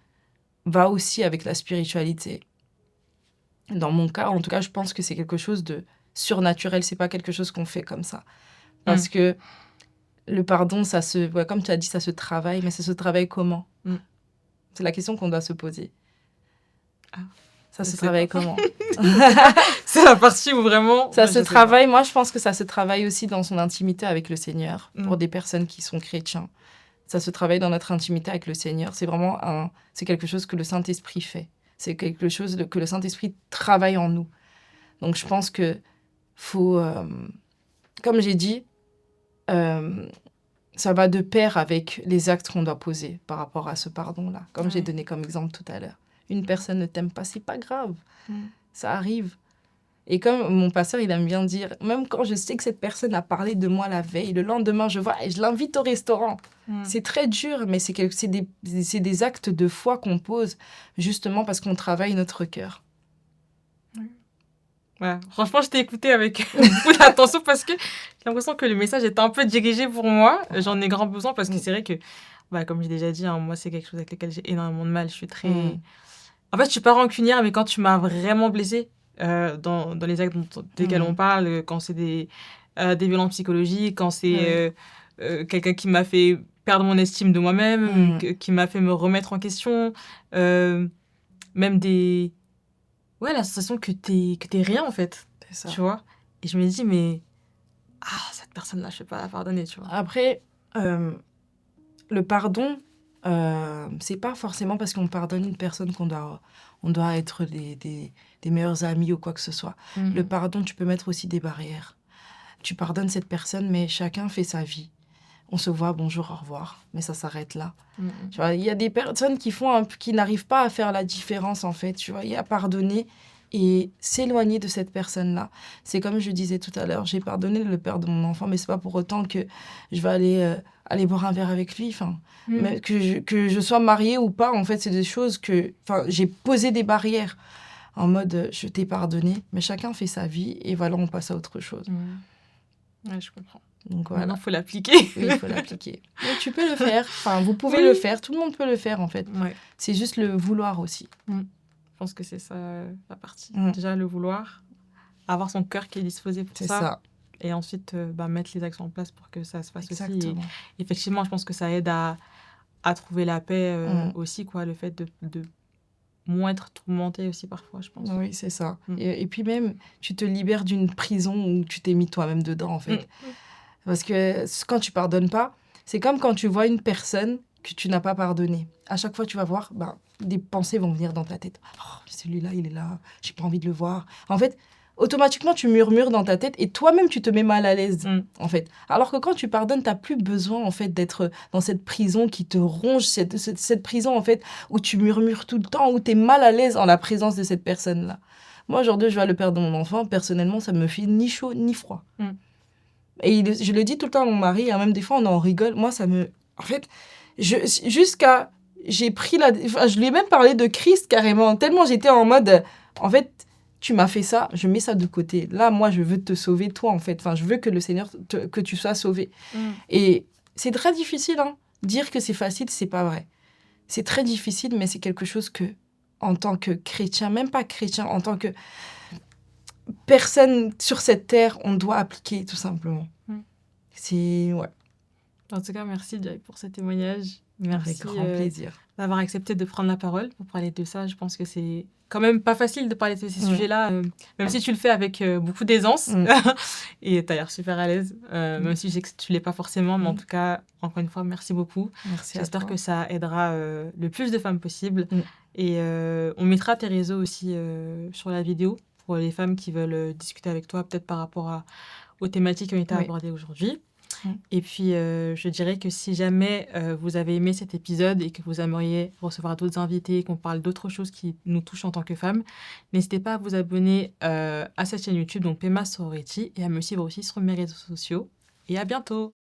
va aussi avec la spiritualité. Dans mon cas, en tout cas, je pense que c'est quelque chose de surnaturel. C'est pas quelque chose qu'on fait comme ça. Parce que le pardon, comme tu as dit, ça se travaille. Mais ça se travaille comment? C'est la question qu'on doit se poser. Ça se travaille comment? C'est la partie où vraiment... Ça se travaille. Moi, je pense que ça se travaille aussi dans son intimité avec le Seigneur, pour des personnes qui sont chrétiens. Ça se travaille dans notre intimité avec le Seigneur. C'est vraiment c'est quelque chose que le Saint-Esprit fait. C'est quelque chose que le Saint-Esprit travaille en nous. Donc, je pense que faut, comme j'ai dit, euh, ça va de pair avec les actes qu'on doit poser par rapport à ce pardon-là. Comme j'ai Ouais. donné comme exemple tout à l'heure. Une personne ne t'aime pas, c'est pas grave. Ça arrive. Et comme mon pasteur, il aime bien dire, même quand je sais que cette personne a parlé de moi la veille, le lendemain, je vois et je l'invite au restaurant. C'est très dur, mais c'est des actes de foi qu'on pose, justement parce qu'on travaille notre cœur. Ouais. Franchement, je t'ai écouté avec beaucoup d'attention parce que j'ai l'impression que le message était un peu dirigé pour moi. J'en ai grand besoin parce que c'est vrai que, comme j'ai déjà dit, hein, moi, c'est quelque chose avec lequel j'ai énormément de mal. Je suis très... En fait, je suis pas rancunière, mais quand tu m'as vraiment blessée dans les actes desquels on parle, quand c'est des violences psychologiques, quand c'est quelqu'un qui m'a fait perdre mon estime de moi-même, qui m'a fait me remettre en question, même des... Ouais, la sensation que t'es rien, en fait. C'est ça. Tu vois? Et je me dis, mais... cette personne-là, je ne vais pas la pardonner, tu vois. Après, le pardon, c'est pas forcément parce qu'on pardonne une personne on doit être des meilleurs amis ou quoi que ce soit. Le pardon, tu peux mettre aussi des barrières. Tu pardonnes cette personne, mais chacun fait sa vie. On se voit, bonjour, au revoir, mais ça s'arrête là. Tu vois, il y a des personnes qui n'arrivent pas à faire la différence, en fait. Tu vois, il y a pardonner et s'éloigner de cette personne-là. C'est comme je disais tout à l'heure, j'ai pardonné le père de mon enfant, mais c'est pas pour autant que je vais aller boire un verre avec lui. Enfin, mais que je sois mariée ou pas, en fait, c'est des choses que... Enfin, j'ai posé des barrières en mode, je t'ai pardonné, mais chacun fait sa vie et voilà, on passe à autre chose. Ouais, je comprends. Donc voilà. Maintenant, il faut l'appliquer. Oui, il faut l'appliquer. Mais tu peux le faire. Enfin, vous pouvez le faire. Tout le monde peut le faire, en fait. Ouais. C'est juste le vouloir aussi. Je pense que c'est ça la partie. Déjà, le vouloir, avoir son cœur qui est disposé pour ça. C'est ça. Et ensuite, mettre les actions en place pour que ça se fasse Exactement. aussi. Et effectivement, je pense que ça aide à trouver la paix aussi, quoi. Le fait de moins être tourmenté aussi parfois, je pense. Oui, c'est ça. Et puis même, tu te libères d'une prison où tu t'es mis toi-même dedans, en fait. Parce que quand tu pardonnes pas, c'est comme quand tu vois une personne que tu n'as pas pardonné. À chaque fois, tu vas voir, des pensées vont venir dans ta tête. Oh, celui-là, il est là, j'ai pas envie de le voir. En fait, automatiquement, tu murmures dans ta tête et toi-même, tu te mets mal à l'aise, en fait. Alors que quand tu pardonnes, tu n'as plus besoin, en fait, d'être dans cette prison qui te ronge, cette prison, en fait, où tu murmures tout le temps, où tu es mal à l'aise en la présence de cette personne-là. Moi, aujourd'hui, je vois le père de mon enfant, personnellement, ça me fait ni chaud ni froid. Et je le dis tout le temps à mon mari, hein, même des fois on en rigole. Moi, ça me... En fait, jusqu'à... J'ai pris la... Enfin, je lui ai même parlé de Christ carrément, tellement j'étais en mode... En fait, tu m'as fait ça, je mets ça de côté. Là, moi, je veux te sauver, toi, en fait. Enfin, je veux que le Seigneur, que tu sois sauvé. Et c'est très difficile, hein. Dire que c'est facile, c'est pas vrai. C'est très difficile, mais c'est quelque chose que, en tant que chrétien, même pas chrétien, en tant que... personne sur cette terre, on doit appliquer, tout simplement. C'est... Ouais. En tout cas, merci Jai pour ce témoignage. Merci Avec grand plaisir. D'avoir accepté de prendre la parole pour parler de ça. Je pense que c'est quand même pas facile de parler de ces sujets-là, même si tu le fais avec beaucoup d'aisance. Et tu as l'air super à l'aise, même si je sais que tu l'es pas forcément. Mais en tout cas, encore une fois, merci beaucoup. Merci. J'espère que ça aidera le plus de femmes possible. Et on mettra tes réseaux aussi sur la vidéo pour les femmes qui veulent discuter avec toi, peut-être par rapport aux thématiques qui ont été abordées aujourd'hui. Et puis, je dirais que si jamais vous avez aimé cet épisode et que vous aimeriez recevoir d'autres invités, qu'on parle d'autres choses qui nous touchent en tant que femmes, n'hésitez pas à vous abonner à cette chaîne YouTube, donc Pema Sorority, et à me suivre aussi sur mes réseaux sociaux. Et à bientôt!